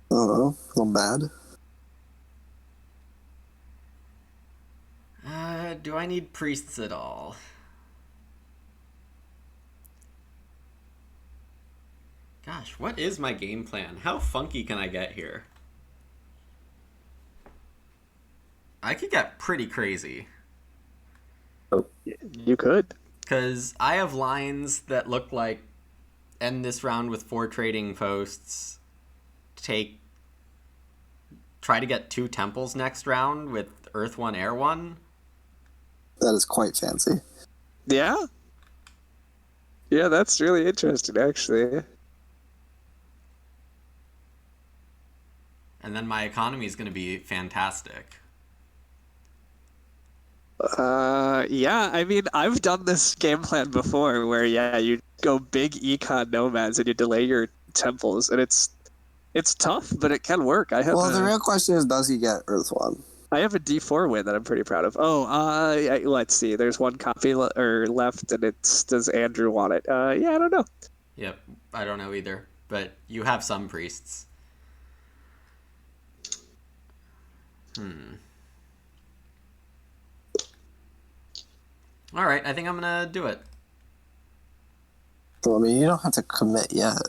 I don't know. Feel bad. Do I need priests at all? Gosh, what is my game plan? How funky can I get here? I could get pretty crazy. You could. Because I have lines that look like end this round with 4 trading posts, try to get 2 temples next round with Earth 1, Air 1. That is quite fancy. Yeah. Yeah, that's really interesting, actually. And then my economy is going to be fantastic. Yeah, I mean, I've done this game plan before where, yeah, you go big econ nomads and you delay your temples, and it's tough, but it can work. Well, the real question is, does he get Earth One? I have a D4 win that I'm pretty proud of. Oh, let's see. There's one copy left, and it's does Andrew want it? Yeah, I don't know. Yep, I don't know either. But you have some priests. All right, I think I'm gonna do it. So, I mean, you don't have to commit yet.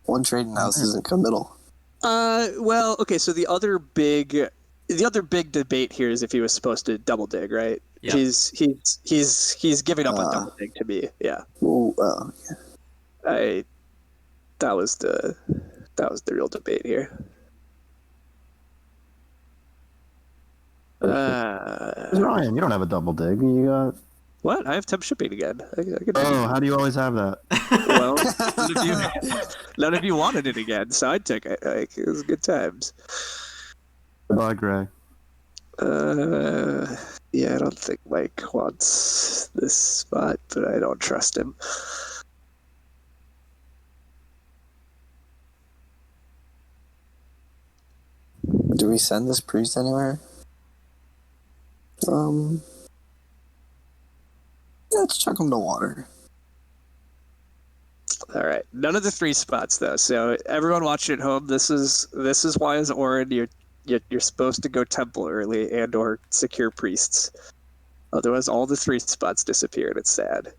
One trading house isn't committal. Well, okay. So the other big debate here is if he was supposed to double dig, right? Yep. He's giving up on double dig to me. Yeah. Ooh, That was the real debate here. Ryan, you don't have a double dig. You got What? I have temp shipping again. I could how do you always have that? Well, none of you wanted it again, so I took it. Like, it was good times. Goodbye, Greg. Yeah, I don't think Mike wants this spot, but I don't trust him. do we send this priest anywhere? Let's chuck him to water. All right, none of the 3 spots though. So everyone watching at home, this is why as Orin you're supposed to go temple early and or secure priests. Otherwise, all the 3 spots disappear, and it's sad.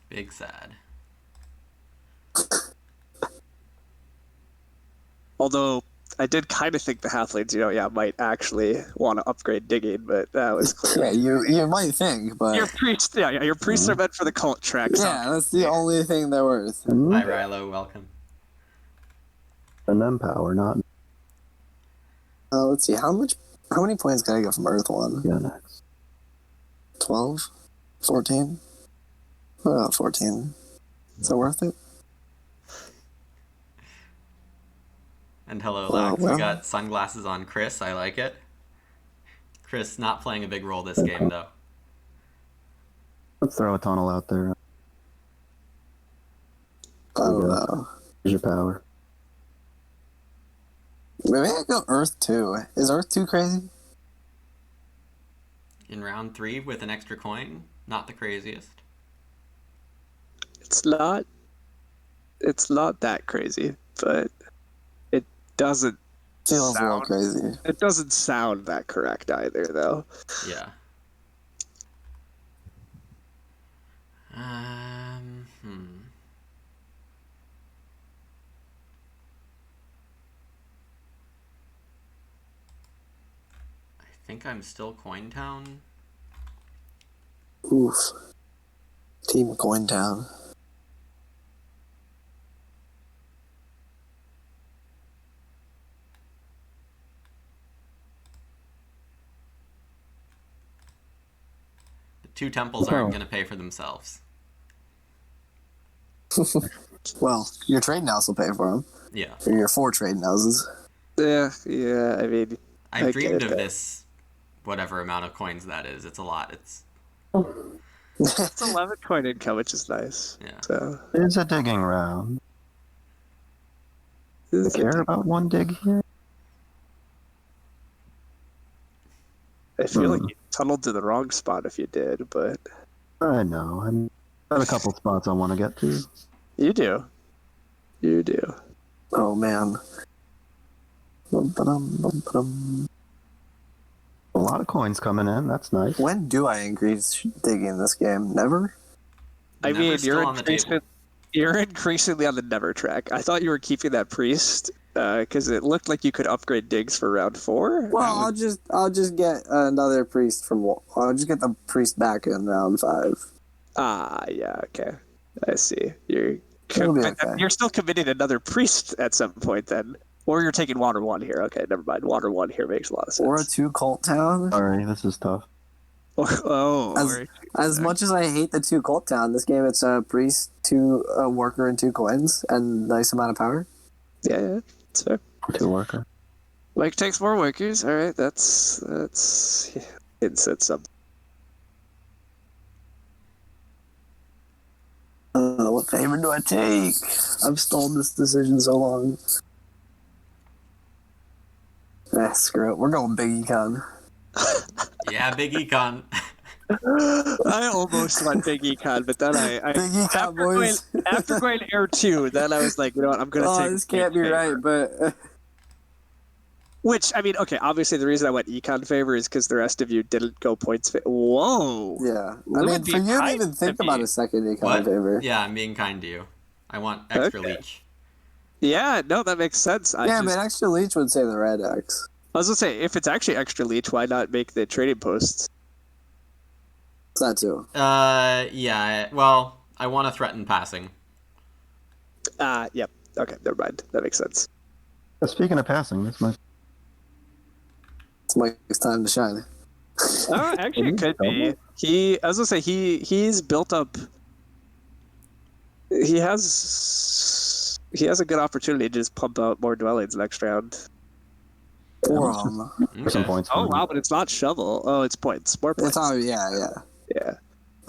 Big sad. Although I did kind of think the halflings, might actually want to upgrade digging, but that was clear. Yeah, you might think, but Your priests, your priests are meant for the cult tracks. yeah, that's the only thing they're worth. Hi, Rilo. Welcome. And then power, not Let's see, how many points can I get from Earth One? yeah, next. 12? 14? 14. Is that worth it? And hello, Well, Lax. well. We got sunglasses on Chris. I like it. Chris not playing a big role this game, though. Let's throw a tunnel out there. I don't know. Here's your power. Maybe I go Earth 2. Is Earth 2 crazy? In round 3 with an extra coin, not the craziest. It's not that crazy, but it doesn't Feels a little sound crazy. It doesn't sound that correct either, though. Yeah. I think I'm still Coin Town. Oof. Team going down. The 2 temples aren't going to pay for themselves. Well, your trading house will pay for them. Yeah. Or your 4 trading houses. Yeah. I mean, I get dreamed it, of though. this, whatever amount of coins that is. It's a lot. It's It's 11 coin income, which is nice. Yeah. So It's a digging round. Do you care about one dig here? I feel like you tunneled to the wrong spot if you did, but I know. I have a couple spots I want to get to. you do. You do. Oh, man. Bum-ba-dum. A lot of coins coming in. That's nice. When do I increase digging in this game? Never? I never mean, still on the table. you're increasingly on the never track. I thought you were keeping that priest because it looked like you could upgrade digs for round 4. Well, I'll just get another priest I'll just get the priest back in round 5. Yeah, okay. I see. You're It'll be okay. you're still committing another priest at some point then. Or you're taking water 1 here. Okay, never mind. Water 1 here makes a lot of sense. Or a 2 cult town. Sorry, this is tough. As much as I hate the 2 cult town, this game it's a priest, 2 worker, and 2 coins, and nice amount of power. Yeah, that's fair. 2 worker. Mike takes more workers. All right, that's hints at something. What favor do I take? I've stalled this decision so long. Screw it. We're going big econ. Yeah, big econ. I almost went big econ, but then I Big econ, after boys. after going air 2, then I was like, you know what, I'm gonna take. This can't be favor. right, but Which, I mean, okay, obviously the reason I went econ favor is because the rest of you didn't go points favor. Whoa. yeah. Would I mean, be for you to kind even think to about me. a second econ What? favor. Yeah, I'm being kind to you. I want extra Okay. leech. Yeah, no, that makes sense. Yeah, but extra leech would save the red X. I was gonna say, if it's actually extra leech, why not make the trading posts? It's that too. Yeah, well, I want to threaten passing. Yep. Okay, never mind. That makes sense. Speaking of passing, this might. It's Mike's time to shine. Actually, it could be. I was gonna say, he's built up. He has a good opportunity to just pump out more dwellings next round. Or Some points. Oh wow, but it's not shovel. Oh, it's points. More points. It's all yeah. Yeah.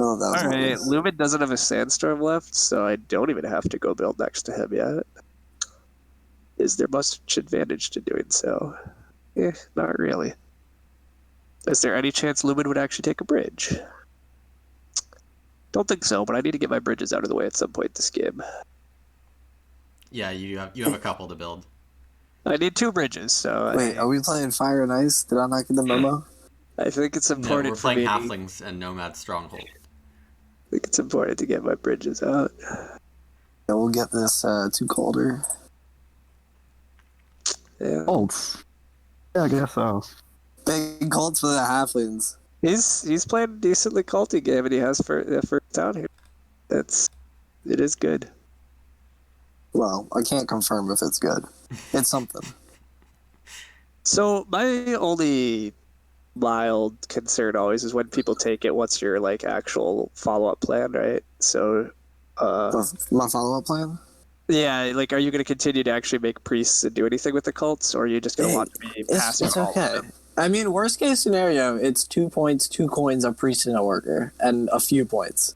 Oh, that was All right. nice. Lumen doesn't have a sandstorm left, so I don't even have to go build next to him yet. Is there much advantage to doing so? Not really. Is there any chance Lumen would actually take a bridge? Don't think so, but I need to get my bridges out of the way at some point this game. Yeah, you have a couple to build. I need 2 bridges, so Wait, are we playing Fire and Ice? Did I not get the memo? I think it's No, important we're for playing me. Halflings and Nomad Stronghold. I think it's important to get my bridges out. Yeah, we'll get this too colder. Yeah. Colts. Yeah, I guess so. Big colds for the halflings. He's playing a decently culty game, and he has for down here. It is good. Well, I can't confirm if it's good. It's something. So my only mild concern always is when people take it. What's your like actual follow up plan, right? So, My follow-up plan? yeah, like, are you going to continue to actually make priests and do anything with the cults, or are you just going to want to be passive? It's okay. I mean, worst case scenario, it's 2 points, 2 coins, a priest and a worker, and a few points.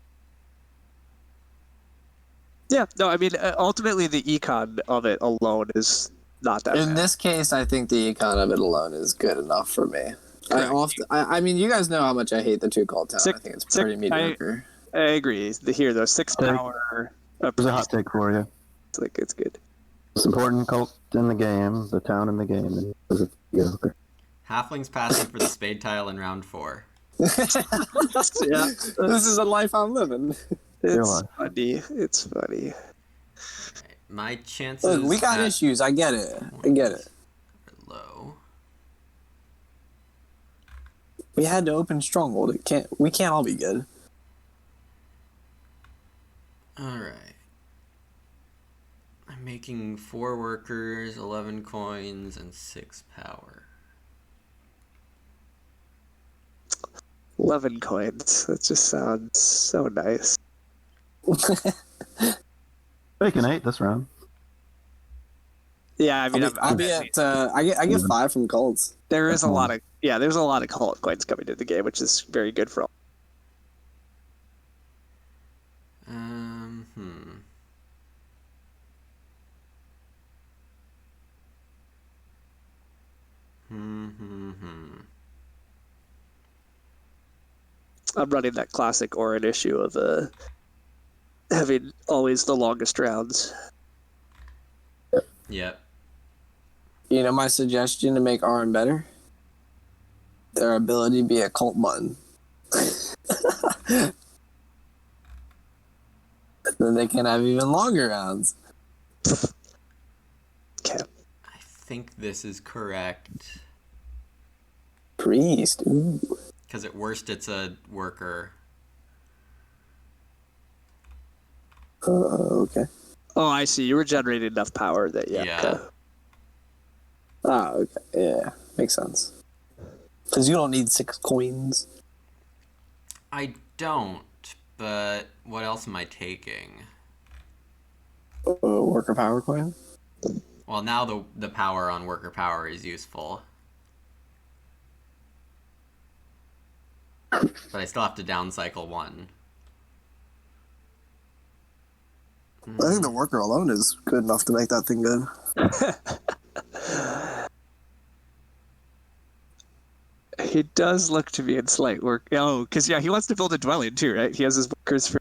Yeah, no, I mean, ultimately the econ of it alone is not that In bad. this case, I think the econ of it alone is good enough for me. I mean, you guys know how much I hate the 2 cult town. I think it's pretty mediocre. I agree. Here, though, 6 power. There's a hot take for you. It's good. Most important cult in the game, the town in the game, and it's mediocre. Halflings passing for the spade tile in round 4. Yeah, This is a life I'm living. it's funny. It's funny. My chances. Look, we got at issues. I get it. I get it. are low. We had to open Stronghold. We can't all be good. Alright. I'm making 4 workers, 11 coins, and 6 power. 11 coins. That just sounds so nice. Making 8 this round. Yeah, I mean, I'll be at. I get 5 from cults. there's a lot of cult coins coming to the game, which is very good for all. I'm running that classic Orin issue of having always the longest rounds. Yep. You know my suggestion to make Arn better? Their ability to be a cult button. Then they can have even longer rounds. Okay. I think this is correct. Priest. Ooh. Because at worst it's a worker. Okay. Oh, I see. You were generating enough power that Yeah. Okay. Okay. Yeah. Makes sense. Because you don't need 6 coins. I don't, but what else am I taking? Worker power coin? Well, now the power on worker power is useful. But I still have to down cycle one. I think the worker alone is good enough to make that thing good. He does look to be in slight work. Oh, because yeah, he wants to build a dwelling too, right? He has his workers for.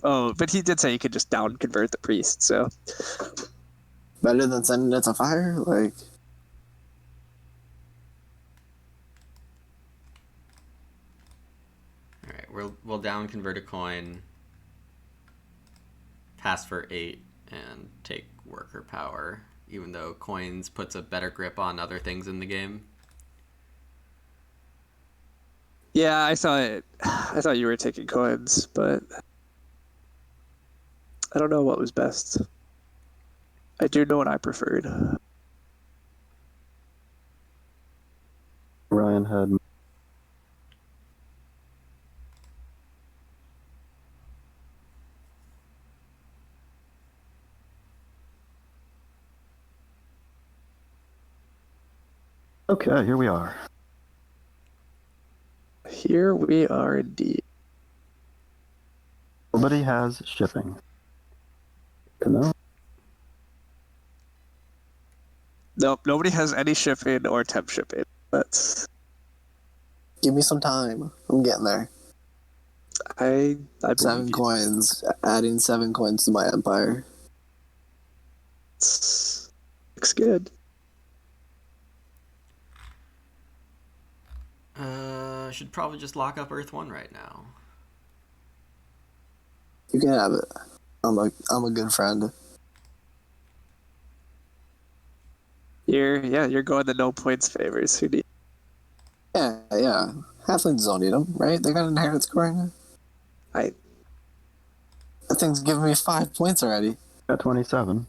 Oh, but he did say he could just down convert the priest. So Better than sending it to fire? Like, Alright, we'll down convert a coin, pass for 8, and take worker power, even though coins puts a better grip on other things in the game. yeah, I thought you were taking coins, but I don't know what was best. I do know what I preferred. Ryan had. Okay, here we are. Here we are indeed. Nobody has shipping. No. Nope, nobody has any shipping or temp shipping. That's give me some time. I'm getting there. I 7 coins. Adding 7 coins to my empire. Looks good. I should probably just lock up Earth 1 right now. You can have it. I'm a good friend. You're going the no points favors. Who do you... Yeah. Halflings don't need them, right? They got inheritance scoring. That thing's giving me 5 points already. Got 27.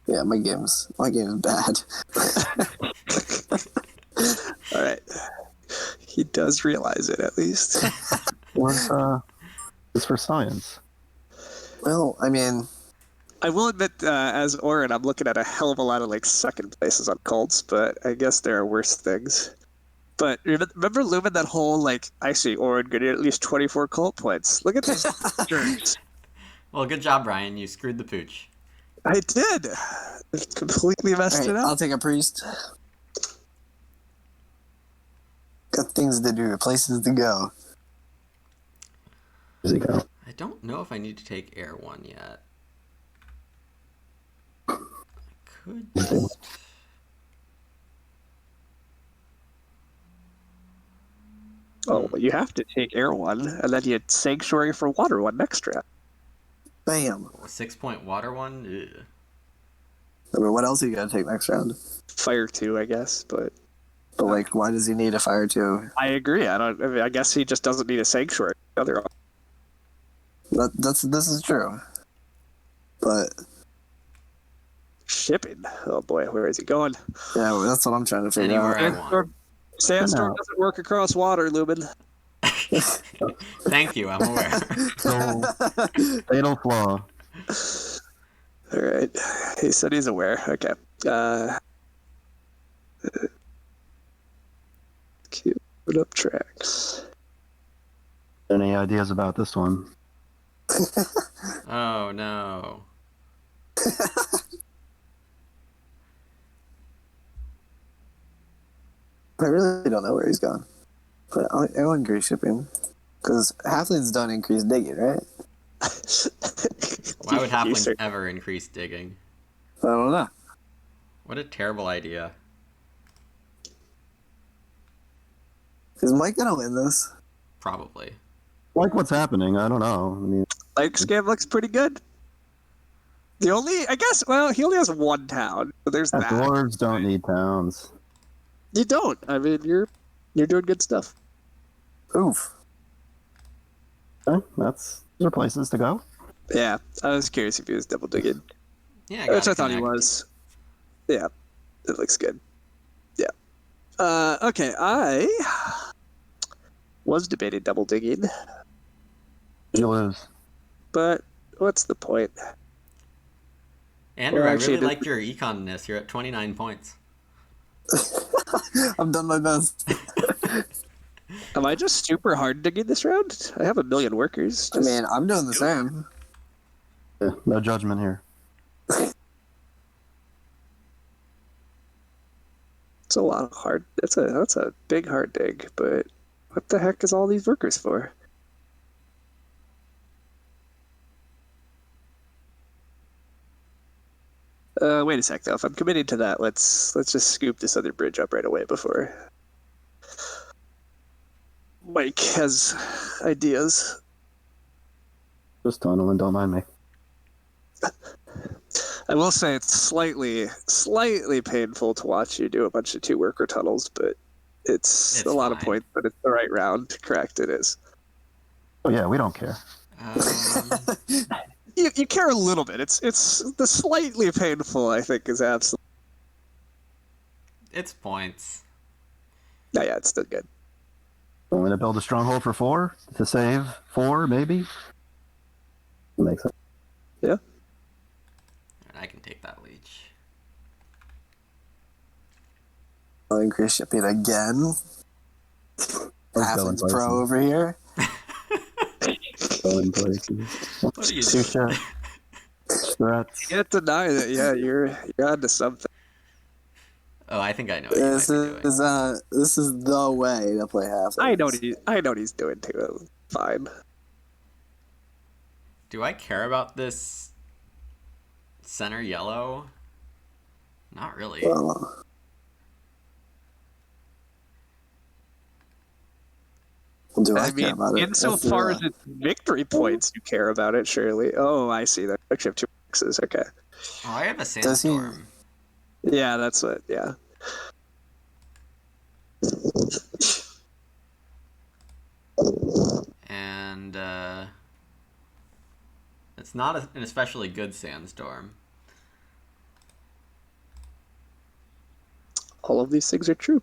Yeah, my game's bad. All right. He does realize it, at least. What's it's for science? Well, I mean, I will admit, as Orin, I'm looking at a hell of a lot of like second places on cults, but I guess there are worse things. But remember Lumen, that whole like, I see Orin getting at least 24 cult points. Look at these jerks. Well, good job, Brian. You screwed the pooch. I did. I completely messed it up. I'll take a priest. Got things to do, places to go. Where's he go? I don't know if I need to take Air 1 yet. I could just... Oh, well, you have to take Air 1, and then you Sanctuary for Water 1 next round. Bam. 6-point Water 1? Ugh. I mean, what else are you gonna take next round? Fire 2, I guess, but like, why does he need a fire 2? I agree. I guess he just doesn't need a Sanctuary. This is true. But shipping. Oh boy, where is he going? yeah, well, that's what I'm trying to figure Anywhere out. I want. Sandstorm doesn't work across water, Lubin. Thank you, I'm aware. So, fatal flaw. All right. He said he's aware. Okay. Cue up tracks. Any ideas about this one? Oh, no. I really don't know where he's gone. But I'll increase shipping. Because halflings don't increase digging, right? Why would halflings ever increase digging? I don't know. What a terrible idea. Is Mike gonna win this? Probably. Like what's happening? I don't know. I mean, Like scam looks pretty good. He only has one town. So there's that. dwarves don't need towns. You don't. I mean, you're doing good stuff. Oof. Okay, those are places to go. Yeah, I was curious if he was double digging. Yeah, Which I thought he was. Yeah, it looks good. Yeah. Okay, I was debating double digging, You lose. but what's the point? Andrew, Or I actually, really like your econness. You're at 29 points. I've done my best. Am I just super hard digging this round? I have a million workers. I mean, I'm doing the same. Yeah, no judgment here. It's a lot of hard. That's a big hard dig. But what the heck is all these workers for? Wait a sec, though. If I'm committing to that, let's just scoop this other bridge up right away before Mike has ideas. Just tunneling, don't mind me. I will say it's slightly painful to watch you do a bunch of 2-worker tunnels, but it's a lot of fine. points, but it's the right round. Correct, it is. Oh yeah, we don't care. You care a little bit. It's the slightly painful, I think, is absolutely. It's points. Yeah, it's still good. Want me to build a stronghold for 4 to save 4, maybe? Makes sense. Yeah. And I can take that leech. I'll increase shipping again. Athens Pro over here. Going places. What are you Two doing? shots. Threats. You can't deny that. Yeah, you're onto something. Oh, I think I know what you might be doing. This is the way to play half. I know what he's doing too. Fine. Do I care about this center yellow? Not really. Do I I care mean, about it? insofar as it's victory points, you care about it, surely. Oh, I see. That actually have 2 X's. Okay. Oh, I have a Does he- sandstorm. Yeah, that's what. Yeah. And it's not an especially good sandstorm. All of these things are true.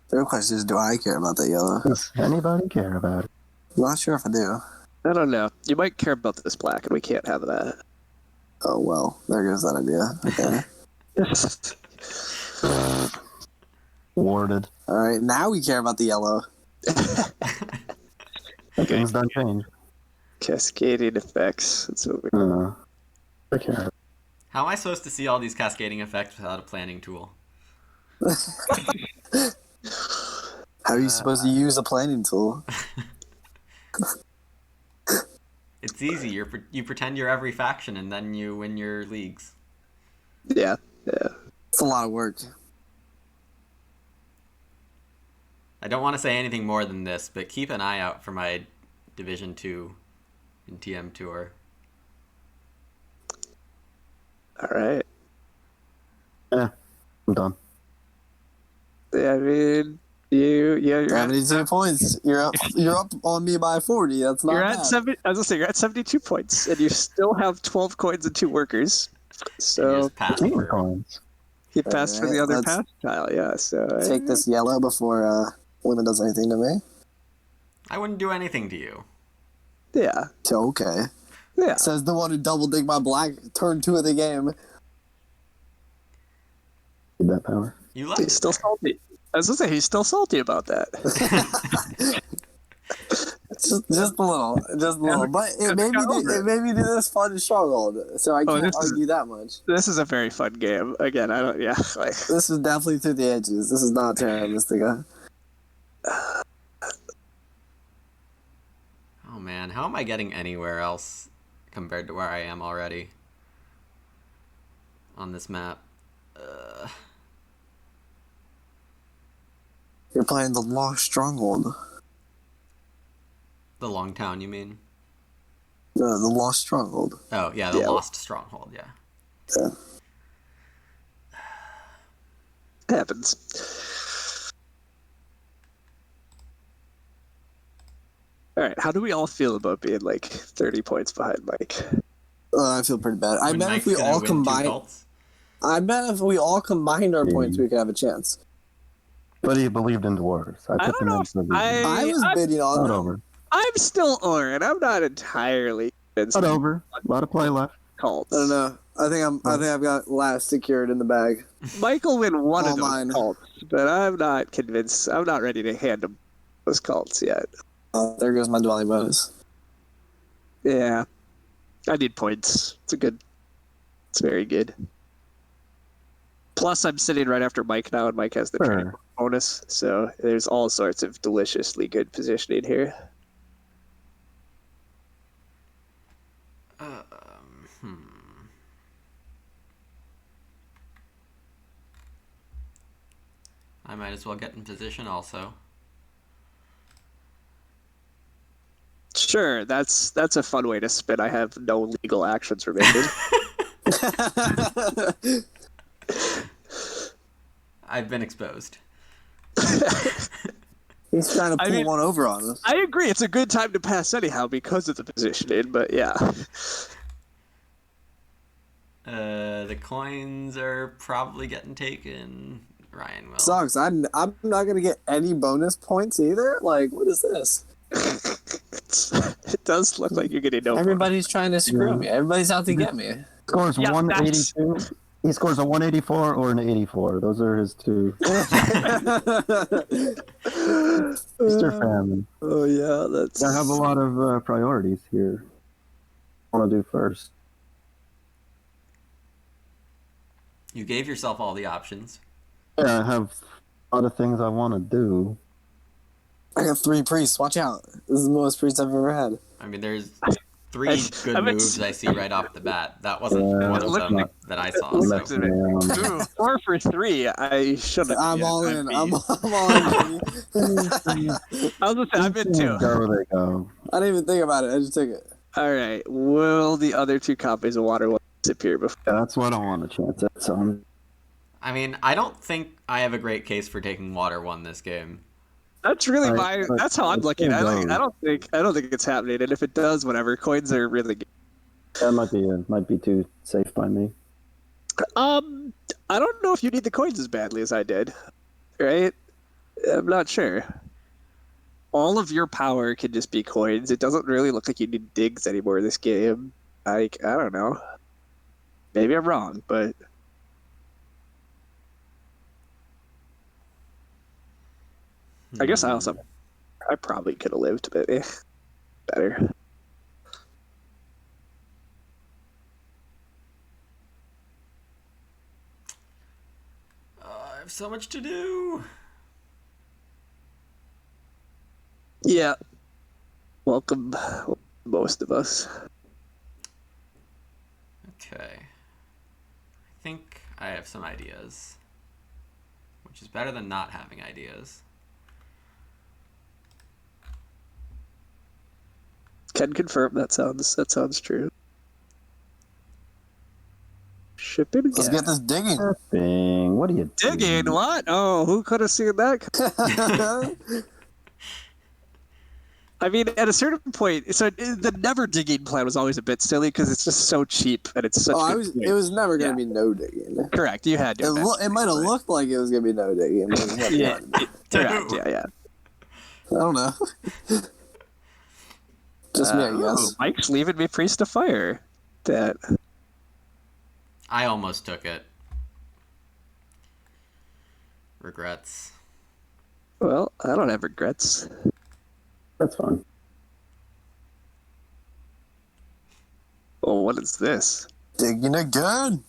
The real question is, do I care about that yellow? Does anybody care about it? I'm not sure if I do. I don't know. You might care about this black, and we can't have that. Oh well, there goes that idea. Okay. Warded. All right, now we care about the yellow. Things don't change. Cascading effects. That's what we. I care. How am I supposed to see all these cascading effects without a planning tool? How are you supposed to use a planning tool? It's easy. You pretend you're every faction, and then you win your leagues. Yeah. Yeah. It's a lot of work. I don't want to say anything more than this, but keep an eye out for my Division 2 in TM Tour. All right. Yeah, I'm done. Yeah, I mean, you're at, 72 points. You're up on me by 40. That's not you're bad. at 70. I was gonna say you're at 72 points, and you still have 12 coins and 2 workers. You So just pass Team through. coins. he passed for the Alright, other let's pass tile. Yeah. So Take this yellow before Women does anything to me. I wouldn't do anything to you. Yeah. Okay. Yeah. Says the one who double dig my black turn 2 of the game. Need that power. You left He's it still there. salty. I was gonna say he's still salty about that. Just a little, but it made me do this fun struggle, so I can't argue that much. This is a very fun game. Again, I don't. Yeah. Like, This is definitely through the edges. This is not Terra Mystica. Oh man, how am I getting anywhere else compared to where I am already on this map? You're playing the Lost Stronghold. The Long Town, you mean? The Lost Stronghold. Oh yeah, the Yeah. Lost Stronghold. Yeah. Yeah. happens. All right. How do we all feel about being like 30 points behind Mike? I feel pretty bad. I When bet Mike's if we gonna all win 2 combine, cults? I bet if we all combined our points, we could have a chance. But he believed in dwarves. I I put don't them know in if for the I was bidding on Not them. over. I'm still Oren. I'm not entirely convinced. Not over. A lot of play left. Cults. I don't know. I think I've got last secured in the bag. Mike will win one All of those mine. cults, but I'm not convinced. I'm not ready to hand him those cults yet. There goes my dwelling bonus. Yeah, I need points. It's very good. Plus, I'm sitting right after Mike now, and Mike has the training bonus, so there's all sorts of deliciously good positioning here. I might as well get in position also. Sure, that's a fun way to spin. I have no legal actions remaining. I've been exposed. He's trying to pull one over on us. I agree. It's a good time to pass anyhow because of the positioning, but yeah. The coins are probably getting taken. Ryan will. Sucks. I'm not gonna get any bonus points either. Like, what is this? It does look like you're getting no. Everybody's trying to screw me. Everybody's out to get me. Scores 182. He scores a 184 or an 84. Those are his two. Mr. Family. Oh yeah, that's. I have a lot of priorities here. I want to do first. You gave yourself all the options. Yeah, I have a lot of things I want to do. I got 3 priests. Watch out. This is the most priests I've ever had. I mean, there's 3 good moves I see right off the bat. That wasn't one of them that I saw. So. Ooh, 4 for 3. I shouldn't. I'm all in. I'm all in. I was gonna say I've been 2. There they go. I didn't even think about it. I just took it. All right. Will the other 2 copies of Water One disappear before? Yeah, that's what I want to chance at. So I mean, I don't think I have a great case for taking Water 1 this game. That's really that's how I'm looking. I don't think it's happening. And if it does, whatever. Coins are really good. That might be too safe by me. I don't know if you need the coins as badly as I did. Right? I'm not sure. All of your power can just be coins. It doesn't really look like you need digs anymore this game. I don't know. Maybe I'm wrong, but I guess I probably could have lived, but better. I have so much to do. Yeah. Welcome, most of us. Okay. I think I have some ideas, which is better than not having ideas. Can confirm that sounds true. Shipping. Let's get this digging. Shipping. What are you digging? doing? What? Oh, who could have seen that? I mean, at a certain point, so the never digging plan was always a bit silly because it's just so cheap and it's such. It was never going to be no digging. Correct. You had to. It might have looked like it was going to be no digging. Yeah. Correct. Yeah. I don't know. Just me, I guess. Mike's leaving me priest to fire. That. I almost took it. Regrets. Well, I don't have regrets. That's fine. Oh, what is this? Digging again.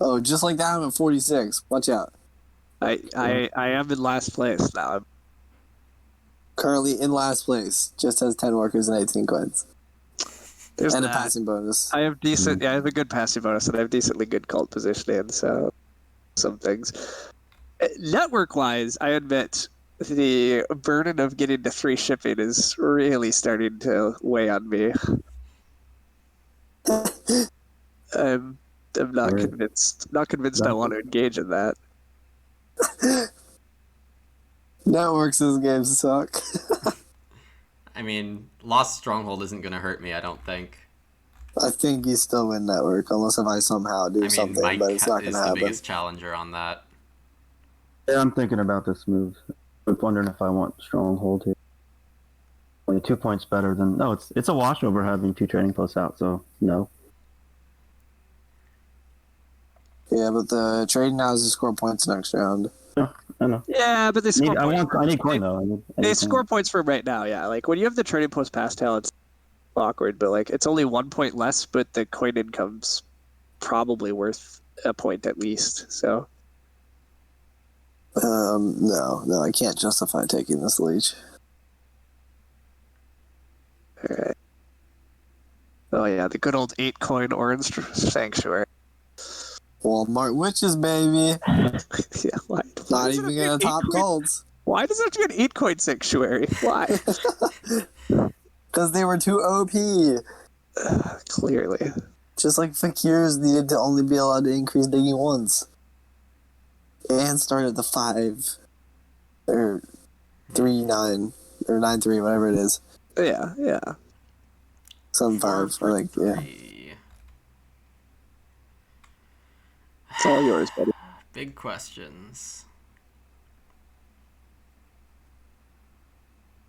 Oh, just like that, I'm at 46. Watch out. I am in last place now. I'm currently in last place. Just has 10 workers and 18 coins. And a passing bonus. I have decent. Yeah, I have a good passing bonus, and I have decently good cult positioning. So, some things. Network-wise, I admit the burden of getting to 3 shipping is really starting to weigh on me. I'm not convinced. Not convinced I want to engage in that. Networks in this game suck. I mean, Lost Stronghold isn't going to hurt me, I don't think. I think you still win Network, unless if I somehow do something, Mike but it's not going to happen. is the biggest challenger on that. Yeah, I'm thinking about this move. I'm wondering if I want Stronghold here. 2 points better than no. It's a wash over having 2 trading posts out. So no. Yeah, but the trading now is to score points next round. I know. Yeah, but they score points. I need coin though. They score points for right now, yeah. Like, when you have the trading post pass tail, it's awkward, but, like, it's only 1 point less, but the coin income's probably worth a point at least, so. No, I can't justify taking this leech. Alright. Oh, yeah, the good old 8 coin orange sanctuary. Walmart witches, baby. Yeah, why? Not even gonna top golds. Why does it have to be an 8 coin sanctuary? Why? Because they were too OP. Clearly. Just like Fakirs needed to only be allowed to increase digging once. And start at the 5. Or 3-9. Or 9-3, whatever it is. Yeah. 7-5. Or like, yeah. It's all yours, buddy. Big questions.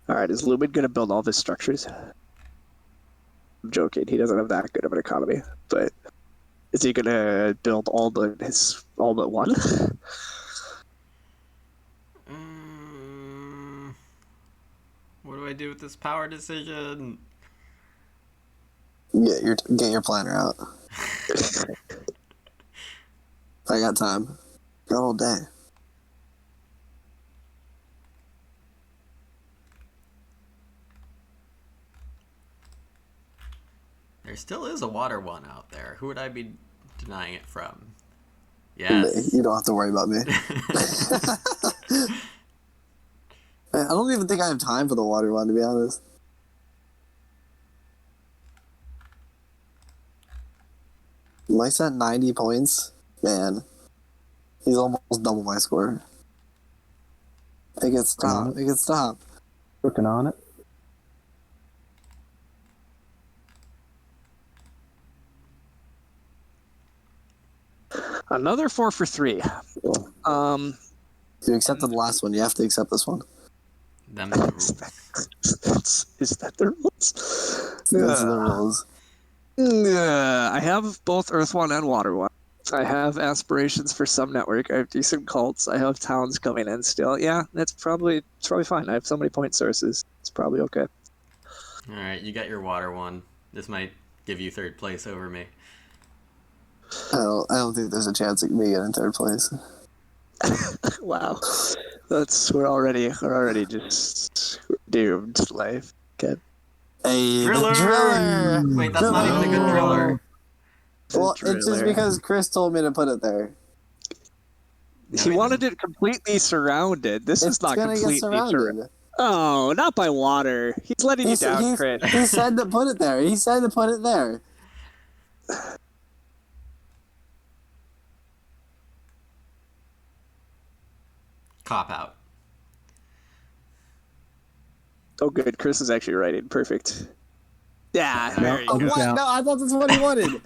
Alright, is Lumen gonna build all of his structures? I'm joking, he doesn't have that good of an economy, but is he gonna build all but one? What do I do with this power decision? Get your planner out. I got time. Got all day. There still is a water one out there. Who would I be denying it from? Yes. You don't have to worry about me. I don't even think I have time for the water one, to be honest. Mike's at 90 points. Man. He's almost double my score. It can stop. Working on it. Another 4 for 3. Cool. You accepted the last one. You have to accept this one. Them the rules. Is that the rules? Those are the rules. I have both Earth One and Water One. I have aspirations for some network. I have decent cults. I have towns coming in still. Yeah, it's probably fine. I have so many point sources. It's probably okay. All right, you got your water one. This might give you third place over me. I don't think there's a chance of me getting third place. Wow, we're already just doomed. Life. Okay. Hey, Driller! the driller! Wait, that's not even a good driller. Well, it's just because Chris told me to put it there. He wanted it completely surrounded. This is not completely surrounded. Oh, not by water. He's letting you down, Chris. He said to put it there. He said to put it there. Cop out. Oh, good. Chris is actually writing. Perfect. Yeah, there you go. What? No, I thought that's what he wanted.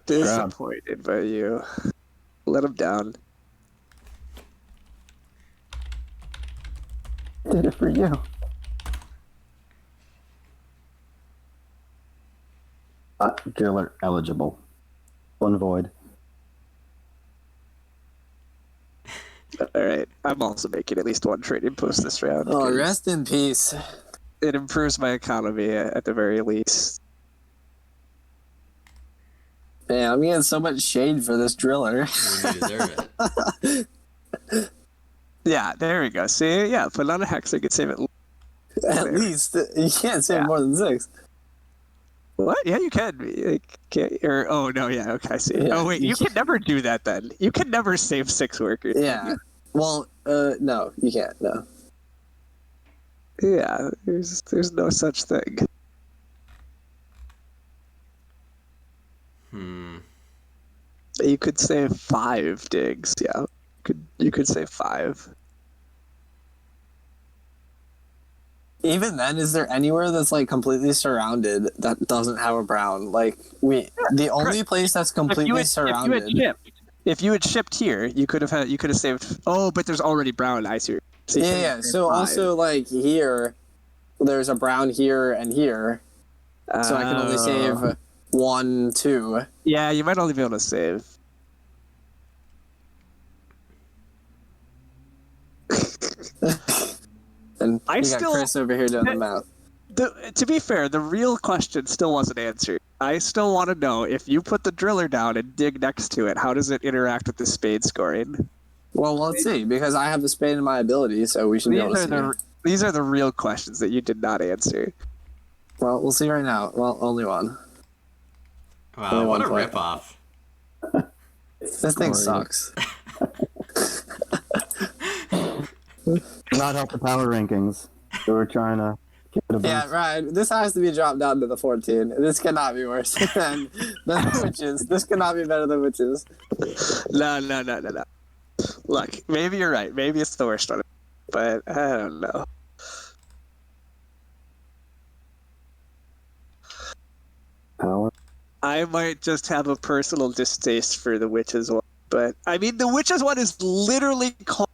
Disappointed by you. Let him down. Did it for you. Driller eligible. One void. All right. I'm also making at least one trading post this round. Oh, rest in peace. It improves my economy at the very least. Man, I'm getting so much shade for this driller. You deserve it. Yeah, there we go. See? Yeah, put on a hex, I could save it. At least. You can't save more than 6. What? Yeah, you can. Oh, no, yeah, okay, I see. Yeah, oh, wait, you can never do that then. You can never save 6 workers. Yeah. Well, no, you can't, no. Yeah, there's no such thing. You could save 5 digs, yeah. You could save 5. Even then, is there anywhere that's like completely surrounded that doesn't have a brown? Like the only place that's completely surrounded. If you had shipped here, you could have saved. Oh, but there's already brown. I see. So 5. Also like here, there's a brown here and here, so I can only save 1, 2. Yeah, you might only be able to save. And I you got still- Chris over here doing the math. To be fair, the real question still wasn't answered. I still want to know, if you put the driller down and dig next to it, how does it interact with the spade scoring? Well, let's see, because I have the spade in my ability, so we should be able to see. These are the real questions that you did not answer. Well, we'll see right now. Well, only one. Wow, Only what one a point. ripoff. This thing sucks. Not help the power rankings. So we're trying to get a boost. Yeah, right. This has to be dropped down to the 14. This cannot be worse than Witches. This cannot be better than Witches. No. Look, maybe you're right. Maybe it's the worst one. But I don't know. Power. I might just have a personal distaste for the Witches one. But, I mean, the Witches one is literally called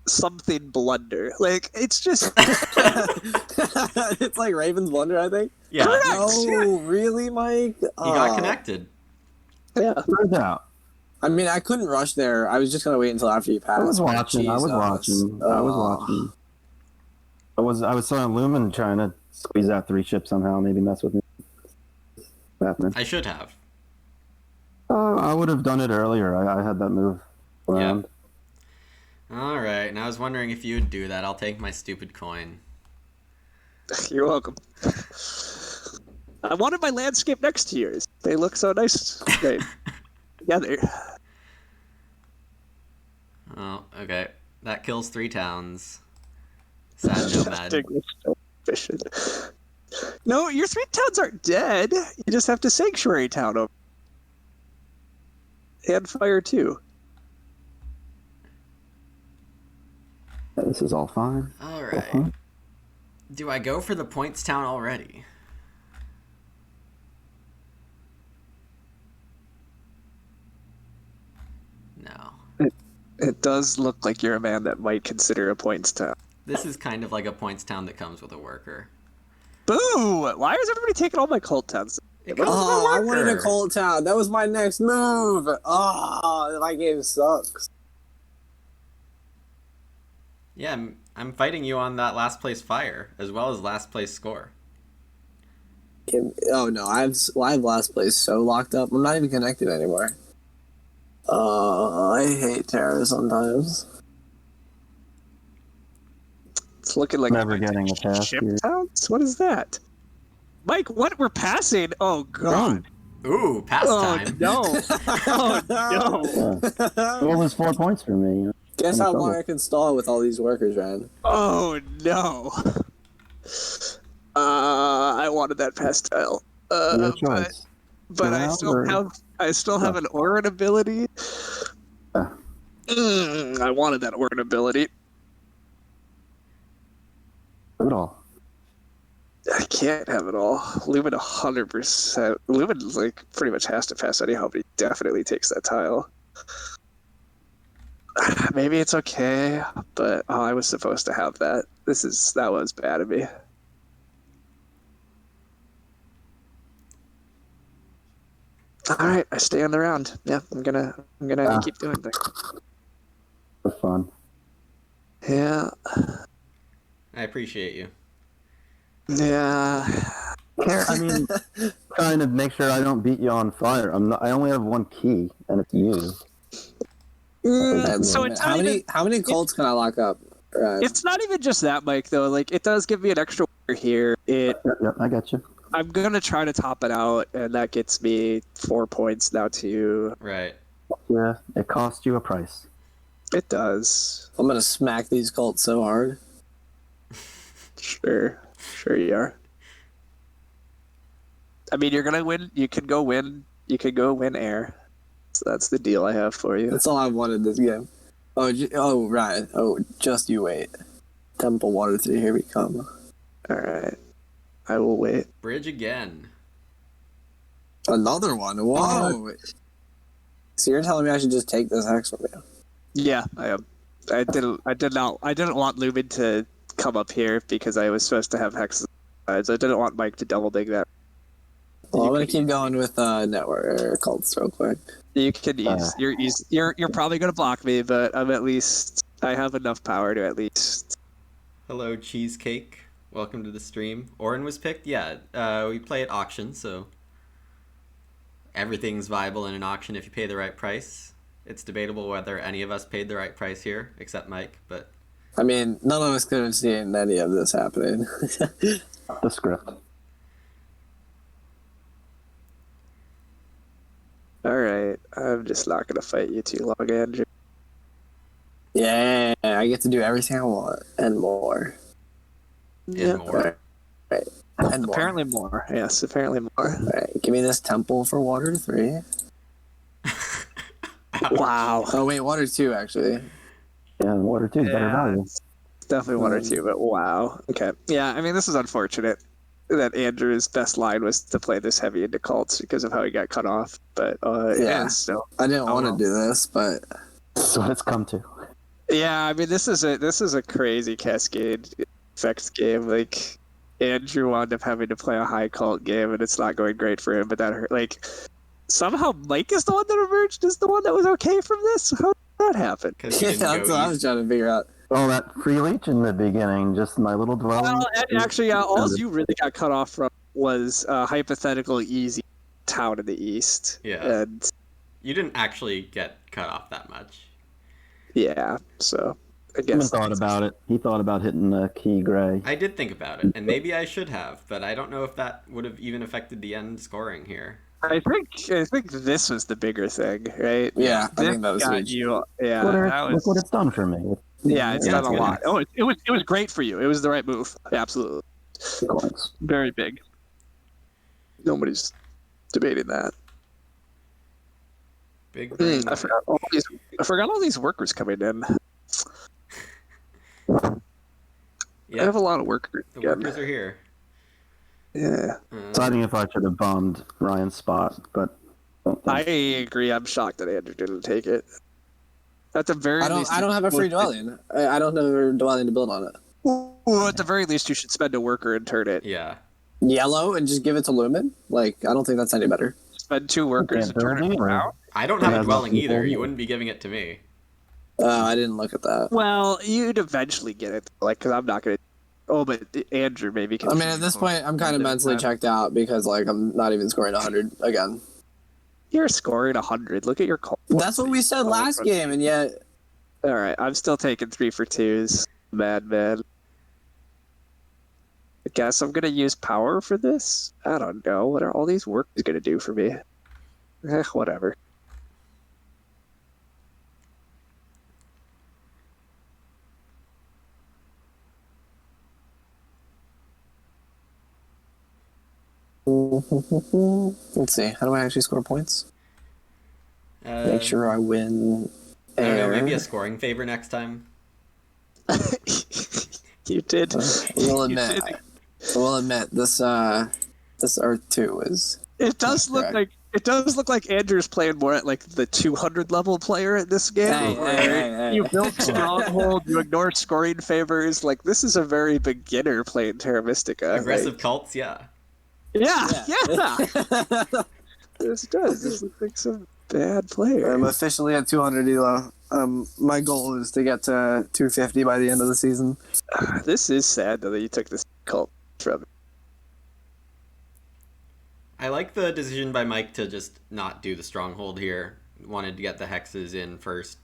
something blunder. Like, it's just... It's like Raven's Blunder, I think. Yeah, Correct. No, really, Mike? he got connected. Yeah. Where's out? I mean, I couldn't rush there. I was just gonna wait until after you passed. I was watching. Jesus. I was saw Lumen trying to squeeze out 3 ships somehow. Maybe mess with me. Batman. I should have. I would have done it earlier. I had that move around. All right, and I was wondering if you would do that. I'll take my stupid coin. You're welcome. I wanted my landscape next to yours. They look so nice. Right. Together. Oh, okay. That kills 3 towns. Sad nomad. Efficient. No, your 3 towns aren't dead. You just have to sanctuary town over. And fire too. Yeah, this is all fine. All right. Do I go for the points town already? No. It does look like you're a man that might consider a points town. This is kind of like a points town that comes with a worker. Boo! Why is everybody taking all my cult towns? It comes with a Oh, I worker. wanted a Cold Town. That was my next move. Oh, my game sucks. Yeah, I'm fighting you on that last place fire, as well as last place score. Oh no, I have last place so locked up. I'm not even connected anymore. I hate Terra sometimes. It's looking like Never getting a pass ship here. towns? What is that? Mike, what? We're passing? Oh, God. Ooh, pastime. No. Oh, no. Yeah. What was 4 points for me? You know? Guess I'm in how trouble. long I can stall with all these workers, Ryan? Oh, no. I wanted that pastile. Your choice. But Get I out still or- have an Orin ability. Yeah. I wanted that Orin ability. Do it all. I can't have it all. Lumen 100%. Lumen like pretty much has to pass anyhow, but he definitely takes that tile. Maybe it's okay, but I was supposed to have that. That was bad of me. All right, I stay on the round. Yeah, I'm gonna keep doing things. For fun. Yeah, I appreciate you. yeah. I mean, trying to make sure I don't beat you on fire. I only have 1 key, and it's you. So it's not even, How many cults can I lock up? Right. it's not even just that, Mike. Though, like it does give me an extra here. Yep, I got you. I'm gonna try to top it out, and that gets me 4 points now to. Right. Yeah, it cost you a price. It does. I'm gonna smack these cults so hard. Sure you are. I mean, you're gonna win. You can go win. You can go win air. So that's the deal I have for you. That's all I wanted this game. Oh, right. Oh, just you wait. Temple Water 3, here we come. All right. I will wait. Bridge again. Another one. Whoa. So you're telling me I should just take this hex from you? Yeah, I am. I didn't want Lumen to come up here because I was supposed to have hexes I didn't want Mike to double dig that. Well, You I'm gonna could keep going with network cults real quick. You can ease. You're probably gonna block me, but I have enough power to at least. Hello, Cheesecake. Welcome to the stream. Orin was picked? Yeah, we play at auction, so everything's viable in an auction if you pay the right price. It's debatable whether any of us paid the right price here, except Mike, but... I mean, none of us could have seen any of this happening. The script. Alright, I'm just not gonna fight you too long, Andrew. Yeah, I get to do everything I want and more. And more. Right. And more. Apparently more. Yes, apparently more. Right. Give me this temple for water 3. Wow. Oh wait, water 2 actually. Yeah, water too. Better value. It's definitely one or two, but wow. Okay. Yeah, I mean, this is unfortunate that Andrew's best line was to play this heavy into cults because of how he got cut off. But Yeah. so I didn't want to do this, but That's what it's come to. yeah, I mean, this is a crazy cascade effects game. Like Andrew wound up having to play a high cult game, and it's not going great for him. But that hurt. Like somehow Mike is the one that emerged as the one that was okay from this. How did that happen? 'Cause you yeah, didn't that's go what I east. was trying to figure out. Well, that free leech in the beginning, just my little dwelling. Well, and actually, all you really got cut off from was a hypothetical easy town in the east. Yeah. And You didn't actually get cut off that much. yeah, so I Even guess thought about it. He thought about hitting the key gray. I did think about it, and maybe I should have, but I don't know if that would have even affected the end scoring here. I think this was the bigger thing, right? Yeah, I This think that was got huge. you. Yeah, Look that what was. it's done for me. Yeah, it's Yeah, done it's a good. lot. Oh, it was great for you. It was the right move. Absolutely, Coins. very big. Nobody's debating that. Big brain. I forgot all these workers coming in. I Yeah, have a lot of workers. the again. workers are here. Yeah, Deciding if I should have bombed Ryan's spot, but don't think- I agree. I'm shocked that Andrew didn't take it. At the very least, I don't have a free dwelling. I don't have a dwelling to build on it. Well, at the very least, you should spend a worker and turn it. Yeah. Yellow and just give it to Lumen? Like, I don't think that's any better. Spend 2 workers can't and turn build it either. around. I don't have a Yeah, dwelling that's- either. You wouldn't be giving it to me. I didn't look at that. Well, you'd eventually get it, like, because I'm not gonna. Oh, but Andrew maybe can. I mean, at this point, I'm kind of mentally checked out because, like, I'm not even scoring 100 again. You're scoring 100. Look at your call. That's what we said last game, and yet... All right, I'm still taking 3 for 2s. Man. I guess I'm gonna use power for this. I don't know. What are all these workers gonna do for me? Whatever. Let's see. How do I actually score points? Make sure I win. I don't know, air. maybe a scoring favor next time. You did. We'll admit. We'll admit this. This Earth 2 is. It does look correct. like Andrew's playing more at like the 200 level player in this game. Hey, where hey. You build stronghold, you ignore scoring favors. Like this is a very beginner playing Terra Mystica. Aggressive cults, yeah. Yeah. This does. This looks like some bad player. I'm officially at 200 elo. My goal is to get to 250 by the end of the season. This is sad though that you took this cult from. I like the decision by Mike to just not do the stronghold here. Wanted to get the hexes in first.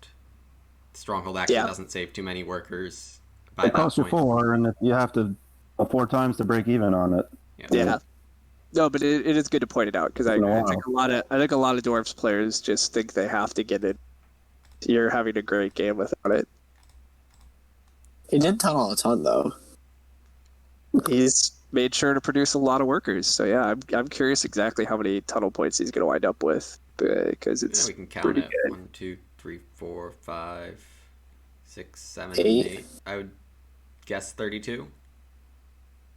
Stronghold actually doesn't save too many workers by It that costs you point. 4, and if you have to 4 times to break even on it. Yeah. No, but it is good to point it out because I Wow. think a lot of dwarves players just think they have to get it. You're having a great game without it. He did tunnel a ton though. He's made sure to produce a lot of workers. So yeah, I'm curious exactly how many tunnel points he's going to wind up with because Yeah, it's we can count pretty it. good. 1, 2, 3, 4, 5, 6, 7, 8. 8. I would guess 32,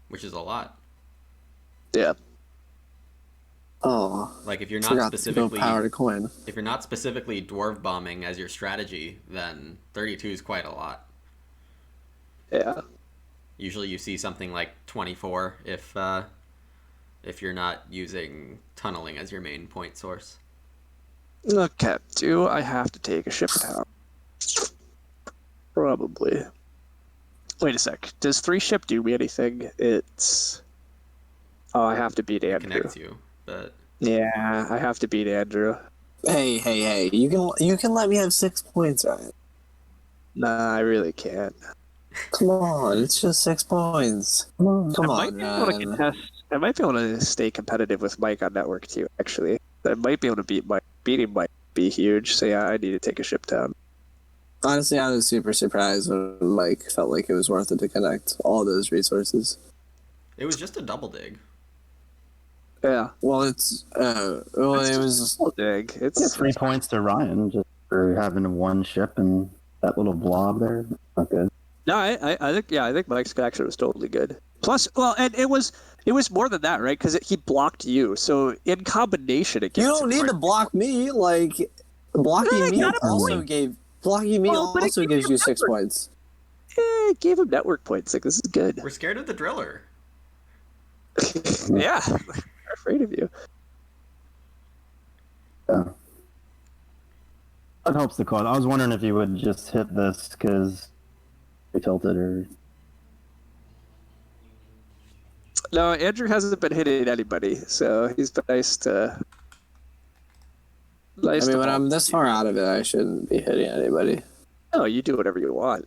which is a lot. Yeah. Oh, Like if you're not forgot to go specifically power to coin. if you're not specifically dwarf bombing as your strategy, then 32 is quite a lot. Yeah. Usually you see something like 24 if you're not using tunneling as your main point source. Okay, do I have to take a ship down? Probably. Wait a sec. Does 3 ship do me anything? It's... Oh, I have to beat It Andrew. connects you, but Yeah, I have to beat Andrew. Hey! You can let me have 6 points, Ryan. Nah, I really can't. Come on, it's just 6 points. Come I on, might be able to Ryan. contest. I might be able to stay competitive with Mike on network too. Actually, I might be able to beat Mike. Beating Mike would be huge. So yeah, I need to take a ship down. Honestly, I was super surprised when Mike felt like it was worth it to connect all those resources. it was just a double dig. Yeah. Well, it was Big. Yeah, It's 3 points to Ryan just for having one ship and that little blob there. Not good. no. I think Mike's connection was totally good. Plus, well, and it was more than that, right? Because he blocked you. So in combination, it you gets don't need to block me. Like blocking Yeah, me got a also point. gave blocking me Well, but it also gives gives you you 6 network. points. It gave him network points. Like this is good. We're scared of the driller. Yeah, we're afraid of you. Yeah. That helps the cause. I was wondering if you would just hit this because you tilted or. No, Andrew hasn't been hitting anybody, so he's been nice to. I mean, when ball. I'm this far out of it, I shouldn't be hitting anybody. No, you do whatever you want.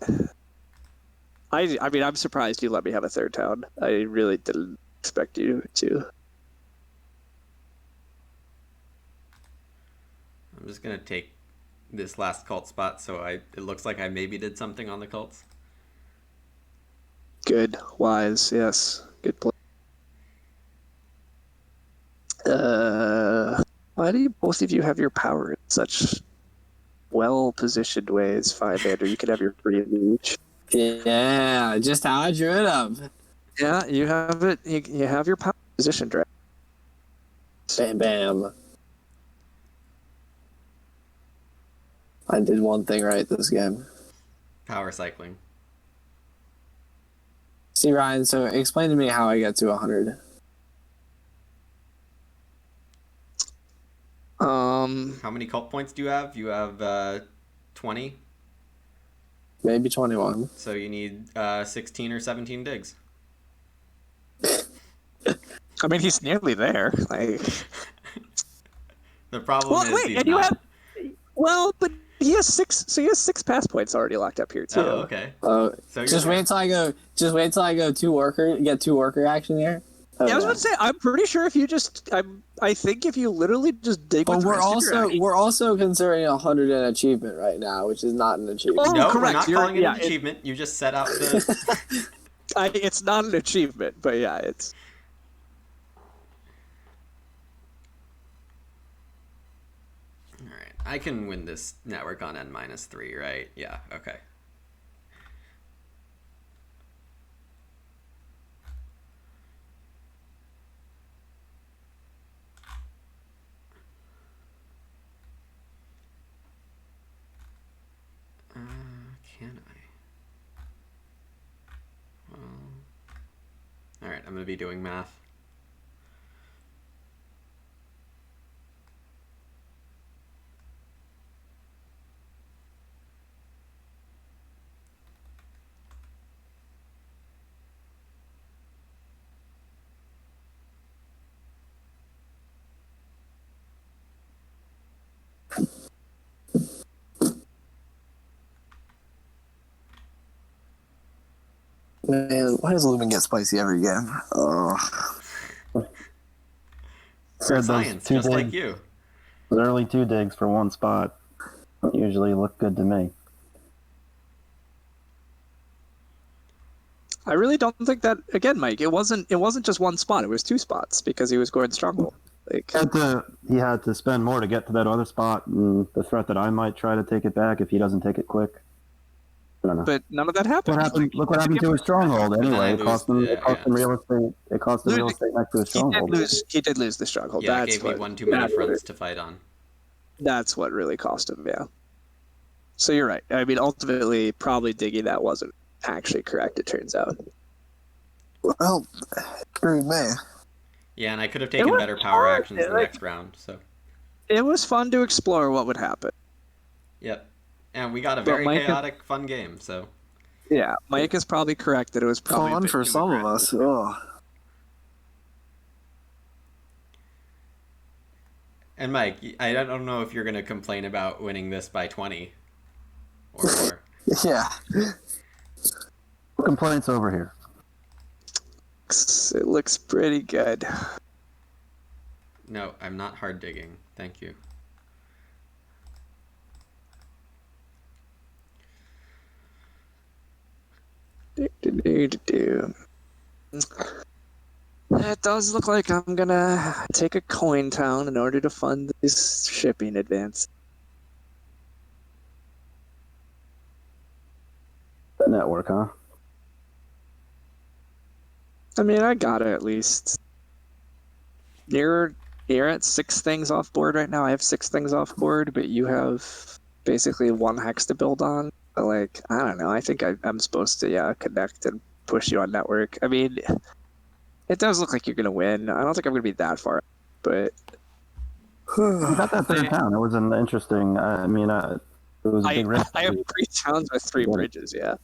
I mean, I'm surprised you let me have a third town. I really didn't expect you to. I'm just gonna take this last cult spot, so it looks like I maybe did something on the cults. Good, wise, yes, good play. Why do both of you have your power in such well-positioned ways? Fine, Andrew, you can have your 3 in each. Yeah, just how I drew it up. Yeah, you have it. You have your power positioned right. Bam, bam. I did one thing right this game. Power cycling. See, Ryan, so explain to me how I get to 100. How many cult points do you have? You have 20. Maybe 21. So you need 16 or 17 digs. I mean, he's nearly there. Like, The problem is he's and you not. have. Well, but he has 6. So he has 6 pass points already locked up here too. Oh, okay. Oh, So just wait till I go. Just wait till I go get 2 worker action here. Oh, Yeah, I was about to say, I'm pretty sure if you just, I think if you literally just dig. But with the rest of your action- we're also considering 100 an achievement right now, which is not an achievement. Oh, No, we're correct. not You're- calling it yeah, an achievement. You just set out the. it's not an achievement, but yeah, it's. All right, I can win this network on n-3, right? Yeah. Okay. Can I? Well, all right. I'm gonna be doing math. Man, why does Lumen get spicy every game? Oh, Said those Science, 2 just like digs, you. those early 2 digs for one spot don't usually look good to me. I really don't think that. Again, Mike, it wasn't just one spot. It was 2 spots because he was going stronghold. Like, He had to spend more to get to that other spot, and the threat that I might try to take it back if he doesn't take it quick. I don't know. but none of that happened. What happened? Look what happened to his stronghold. then I Anyway, it lose cost him. the- It cost him real estate. It cost him real estate next to his stronghold. He did lose the stronghold. Yeah, it That's gave me what, one too many that's what fronts to fight on. That's what really cost him. Yeah. So you're right. I mean, ultimately, probably digging that wasn't actually correct. It turns out. Well, screwed me. Yeah, and I could have It taken was better power fun. actions the next round. So, It was fun to explore what would happen. yep. And we got a But very Mike, chaotic, fun game. So, yeah, Mike is probably correct that it was probably a Fun bit for too some of aggressive. us. Oh. and Mike, I don't know if you're gonna complain about winning this by 20 or more. Yeah. Complaints over here. It looks pretty good. No, I'm not hard digging. Thank you. It does look like I'm gonna take a coin town in order to fund this shipping advance. The network, huh? I mean, I got it at least. You're at 6 things off board right now. I have 6 things off board, but you have basically 1 hex to build on. But like, I don't know. I think I'm supposed to connect and push you on network. I mean, it does look like you're gonna win. I don't think I'm gonna be that far, but We got that third town. It was an interesting. it was a big risk. I have 3 towns with 3 bridges. Yeah,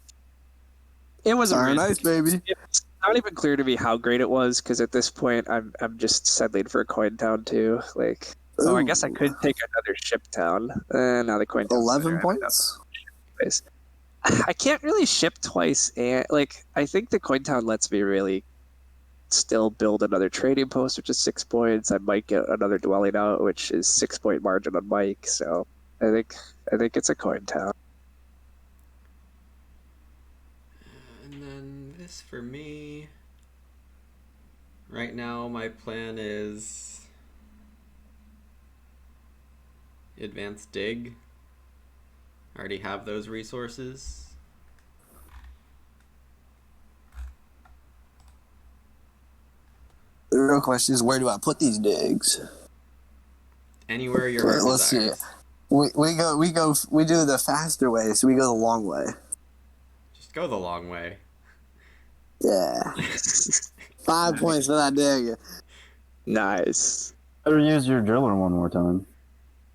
it was a Are risk. nice, baby. It's not even clear to me how great it was because at this point I'm just settling for a coin town too. Like, I guess I could take another ship town. Now the coin town. 11 points. I can't really ship twice, and like I think the coin town lets me really still build another trading post, which is 6 points. I might get another dwelling out, which is 6-point margin on Mike. So I think it's a coin town. And then this for me. Right now, my plan is advanced dig. I already have those resources. The real question is, where do I put these digs? Anywhere your heart Let's see. desires. We do the faster way, so we go the long way. Just go the long way. Yeah. 5 points for that dig. Nice. Better use your driller one more time.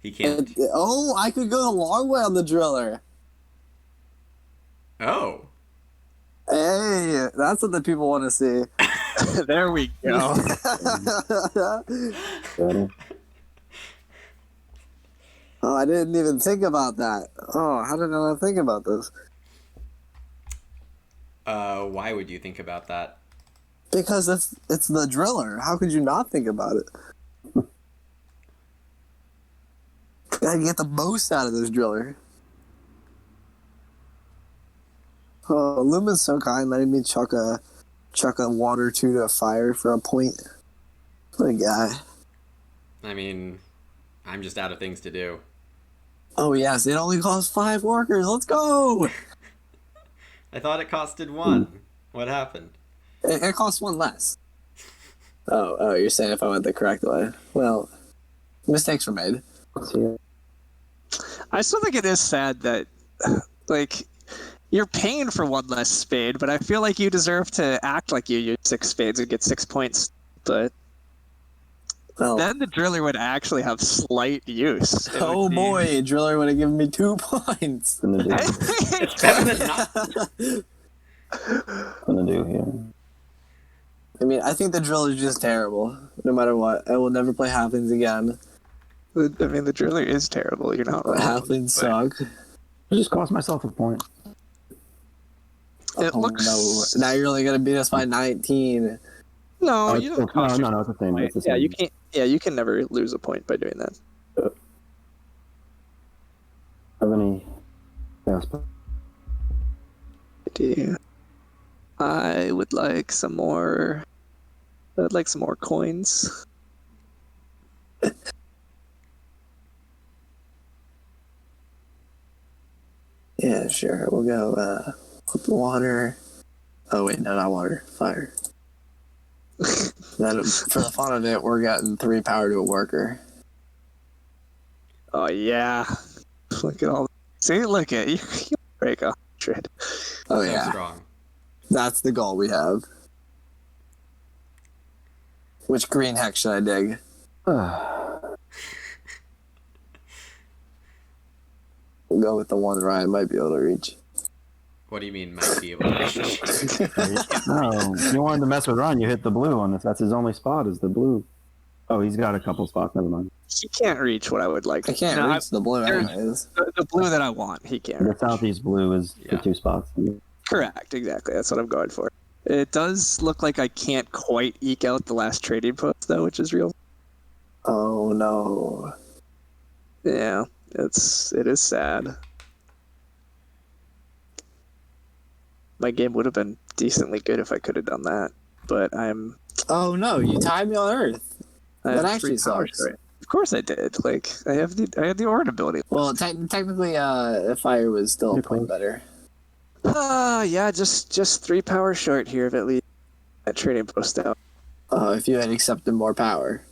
He can't. I could go the long way on the driller. Oh. Hey, that's what the people want to see. There we go. Better. Oh, I didn't even think about that. Oh, how did I not think about this? Why would you think about that? Because it's the driller. How could you not think about it? Gotta get the most out of this driller. Oh, Lumen's so kind, letting me chuck a water to a fire for a point. What a guy. I mean, I'm just out of things to do. Oh yes, it only costs 5 workers. Let's go. I thought it costed 1. What happened? It costs 1 less. Oh, you're saying if I went the correct way? Well, mistakes were made. Let's see it. I still think it is sad that, like, you're paying for 1 less spade, but I feel like you deserve to act like you use 6 spades and get 6 points. But Well, then the driller would actually have slight use. It oh would be- boy, driller would have given me 2 points. Gonna do. It's better than not. Gonna do here. I mean, I think the drill is just terrible. No matter what, I will never play halflings again. I mean, the driller is terrible. You're not wrong. Halflings suck. I just cost myself a point. It looks. No. Now you're only gonna beat us by 19. No, Oh, you don't. no, it's the same. It's the Yeah, same. you can't. Yeah, you can never lose a point by doing that. Have any? Yes, but I would like some more. I'd like some more coins. Yeah, sure. We'll go flip the water. Oh wait, no, not water. Fire. Then for the fun of it, we're getting 3 power to a worker. Oh yeah, look at all. See, look at you. You break 100. Oh So yeah, strong. that's the goal we have. Which green hex should I dig? We'll go with the one Ryan might be able to reach. What do you mean might be able to reach? No, if you wanted to mess with Ron, you hit the blue one. If that's his only spot, is the blue. Oh, he's got a couple spots. Never mind. He can't reach what I would like. I can't reach the blue there's- anyways. The blue that I want, he can't. The reach. southeast blue is the Yeah. 2 spots. Correct, exactly. That's what I'm going for. It does look like I can't quite eke out the last trading post, though, which is real. Oh no. Yeah, it is sad. My game would have been decently good if I could have done that, but Oh no, you tied me on Earth. I That have actually 3 powers, sucks. right? Of course I did. Like I had the Orin ability. Well, technically, fire was still a You're point close. better. Yeah, just 3 powers short here of at least that trading post out. If you had accepted more power.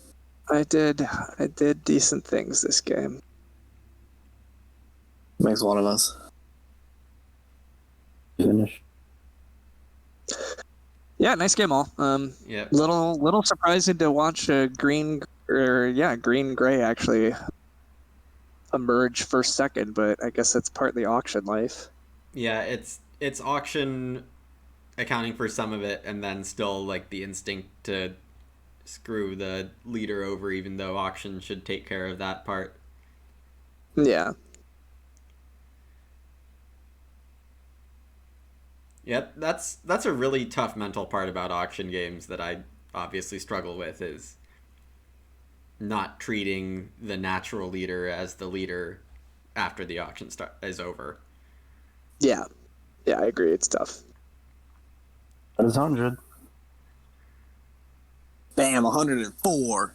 I did decent things this game. Makes one of us. Finish. Yeah, nice game all. Yep. Little surprising to watch a green gray actually emerge first second, but I guess that's partly auction life. Yeah, it's auction accounting for some of it, and then still like the instinct to screw the leader over, even though auction should take care of that part. Yeah. Yep, that's a really tough mental part about auction games that I obviously struggle with, is not treating the natural leader as the leader after the auction is over. Yeah. Yeah, I agree. It's tough. That is 100. Bam, 104.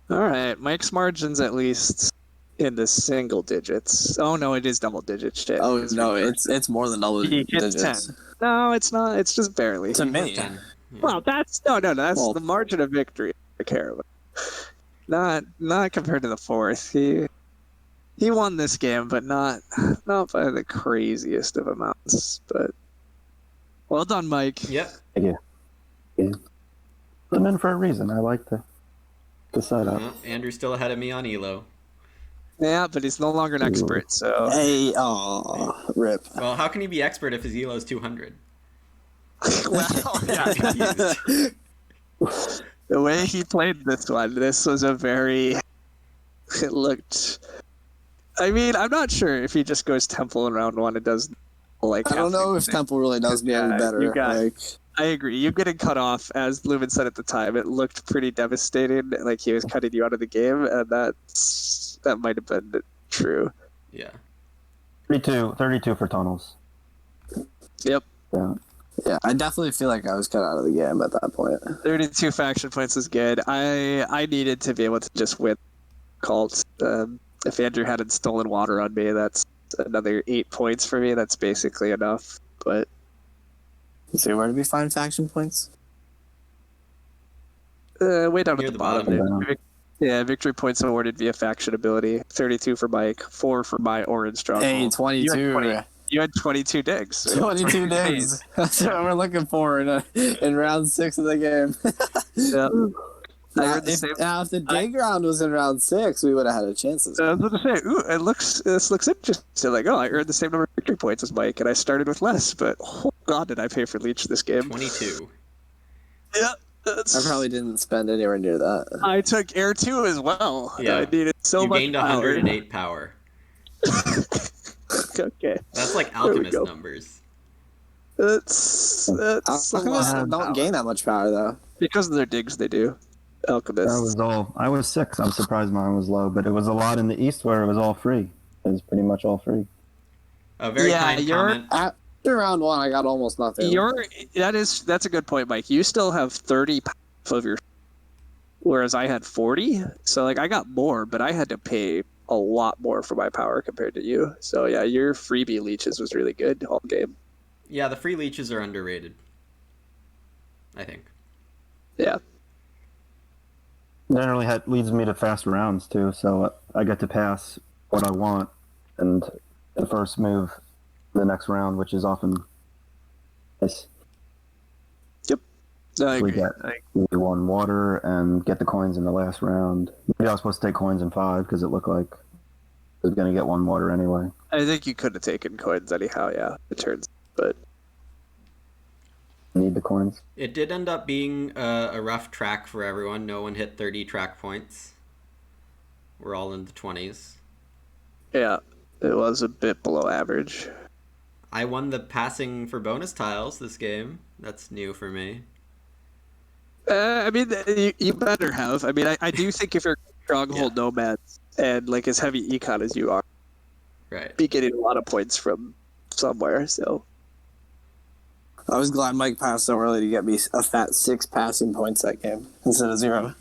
All right, Mike's margin's at least in the single digits. Oh no, it is double digits. Shit. Oh no, it's more than double He gets digits. 10. No, it's not. It's just barely. To me. 10. Yeah. Well, that's that's Well- the margin of victory I care about. Not compared to the 4th. He won this game, but not by the craziest of amounts. But well done, Mike. Yep. I'm in for a reason. I like the setup. Well, Andrew's still ahead of me on Elo. Yeah, but he's no longer an expert, so Hey, oh, rip. Well, how can he be expert if his Elo's 200? well, yeah. Confused. The way he played this one, this was a very. It looked. I mean, I'm not sure if he just goes Temple in round 1 and does like. I don't know if Temple really does me any Yeah, better. you got- Like, I agree. You getting cut off, as Lumen said at the time, it looked pretty devastating. Like he was cutting you out of the game, and that might have been true. Yeah. 32 for tunnels. Yep. Yeah. yeah, I definitely feel like I was cut out of the game at that point. 32 faction points is good. I needed to be able to just win cults. If Andrew hadn't stolen water on me, that's another 8 points for me. That's basically enough. But So where do we find faction points? way down Near at the the bottom. bottom. Yeah, victory points awarded via faction ability. 32 for Mike, 4 for my Orange Stronghold. Hey, 22. You had 22 digs. 22 days. That's what we're looking for in round 6 of the game. Yeah. I Now, heard the same. if the dig round was in round 6, we would have had a chance. I was going to say, this looks interesting. Like, I earned the same number of victory points as Mike, and I started with less, but oh god, did I pay for Leech this game. 22. Yeah. I probably didn't spend anywhere near that. I took Air 2 as well. Yeah. I needed so You much gained power. 108 power. Okay. That's like There we alchemist go. numbers. That's Alchemists a lot of don't power. gain that much power, though. Because of their digs, they do. Alchemists. I was 6. I'm surprised mine was low, but it was a lot in the east where it was all free. It was pretty much all free. A very Yeah, kind you're- comment. After round 1, I got almost nothing. That's a good point, Mike. You still have 30 of your, whereas I had 40. So like I got more, but I had to pay a lot more for my power compared to you. So yeah, your freebie leeches was really good all game. Yeah, the free leeches are underrated. I think. Yeah. Generally leads me to fast rounds too, so I get to pass what I want and the first move the next round, which is often nice. I We agree. get maybe 1 water and get the coins in the last round. Maybe I was supposed to take coins in 5 because it looked like I was going to get 1 water anyway. I think you could have taken coins anyhow, yeah, it turns. But Need the coins. It did end up being a rough track for everyone. No one hit 30 track points. We're all in the 20s. yeah, it was a bit below average. I won the passing for bonus tiles this game. That's new for me. I mean, you better have. I mean, I do think if you're stronghold nomads and like as heavy econ as you are, Right. be getting a lot of points from somewhere. So I was glad Mike passed so early to get me a fat 6 passing points that game instead of 0.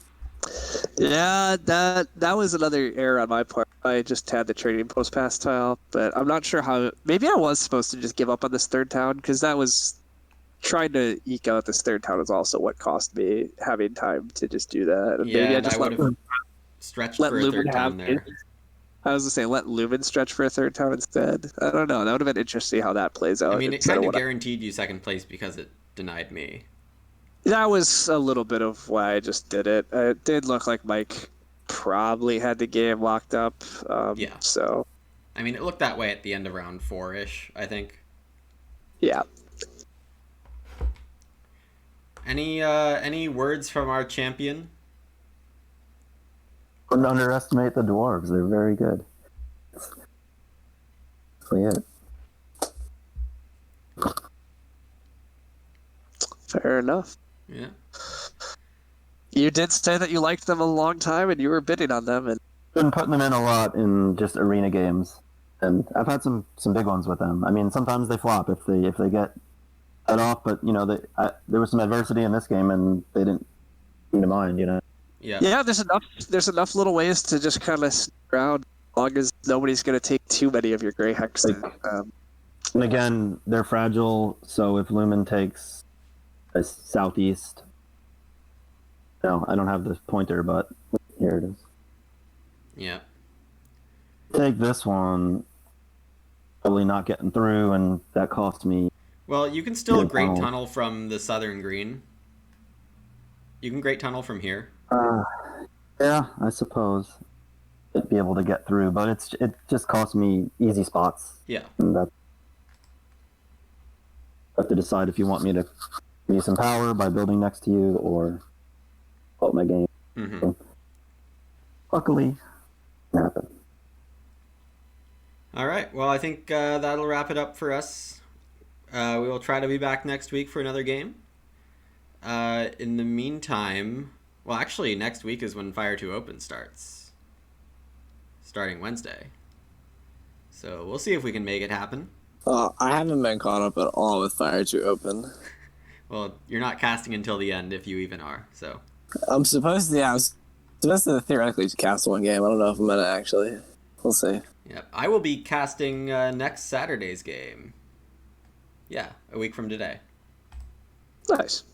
yeah, that was another error on my part. I just had the trading post pass tile, but I'm not sure how. Maybe I was supposed to just give up on this third town because that was trying to eke out this third town is also what cost me having time to just do that. And Yeah, maybe I and just I would have stretched let for a Lumen third have town there. I was gonna say let Lumen stretch for a third town instead. I don't know. That would have been interesting how that plays out. I mean, it instead kind of what guaranteed you second place because it denied me. that was a little bit of why I just did it. It did look like Mike probably had the game locked up. Yeah. So I mean, it looked that way at the end of round 4-ish, I think. yeah. Any words from our champion? Don't underestimate the dwarves. They're very good. So yeah. Fair enough. Yeah. You did say that you liked them a long time and you were bidding on them, and Been putting them in a lot in just arena games, and I've had some big ones with them. I mean, sometimes they flop if they get cut off, but you know, there was some adversity in this game, and they didn't seem to mind. You know. Yeah. yeah, there's enough little ways to just kind of sneak around as long as nobody's gonna take too many of your gray hex. And again, they're fragile, so if Lumen takes a southeast, no, I don't have this pointer, but here it is. Yeah. Take this one, probably not getting through, and that cost me. Well, you can still Yeah, great tunnel. tunnel from the southern green. You can great tunnel from here. Yeah, I suppose I'd be able to get through, but it just cost me easy spots. Yeah. And that have to decide if you want me to give you some power by building next to you or help my game. Mm-hmm. Luckily, it happened. All right. Well, I think that'll wrap it up for us. We will try to be back next week for another game. In the meantime, well, actually, next week is when Fire 2 Open starts. Starting Wednesday. So we'll see if we can make it happen. I haven't been caught up at all with Fire 2 Open. Well, you're not casting until the end, if you even are. So I'm supposed to, I was supposed to theoretically cast one game. I don't know if I'm going to actually. We'll see. Yep. I will be casting next Saturday's game. Yeah, a week from today. Nice.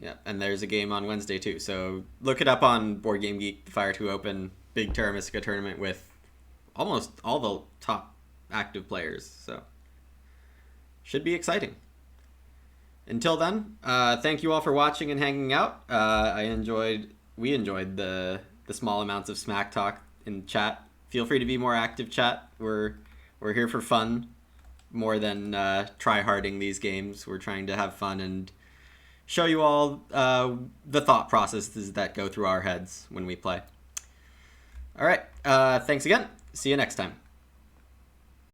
Yeah, and there's a game on Wednesday too. So look it up on Board Game Geek, the Fire 2 Open Big Terra Mystica tournament with almost all the top active players. So should be exciting. Until then, thank you all for watching and hanging out. We enjoyed the small amounts of smack talk in chat. Feel free to be more active, chat. We're here for fun more than try-harding these games. We're trying to have fun and show you all the thought processes that go through our heads when we play. All right. Thanks again. See you next time.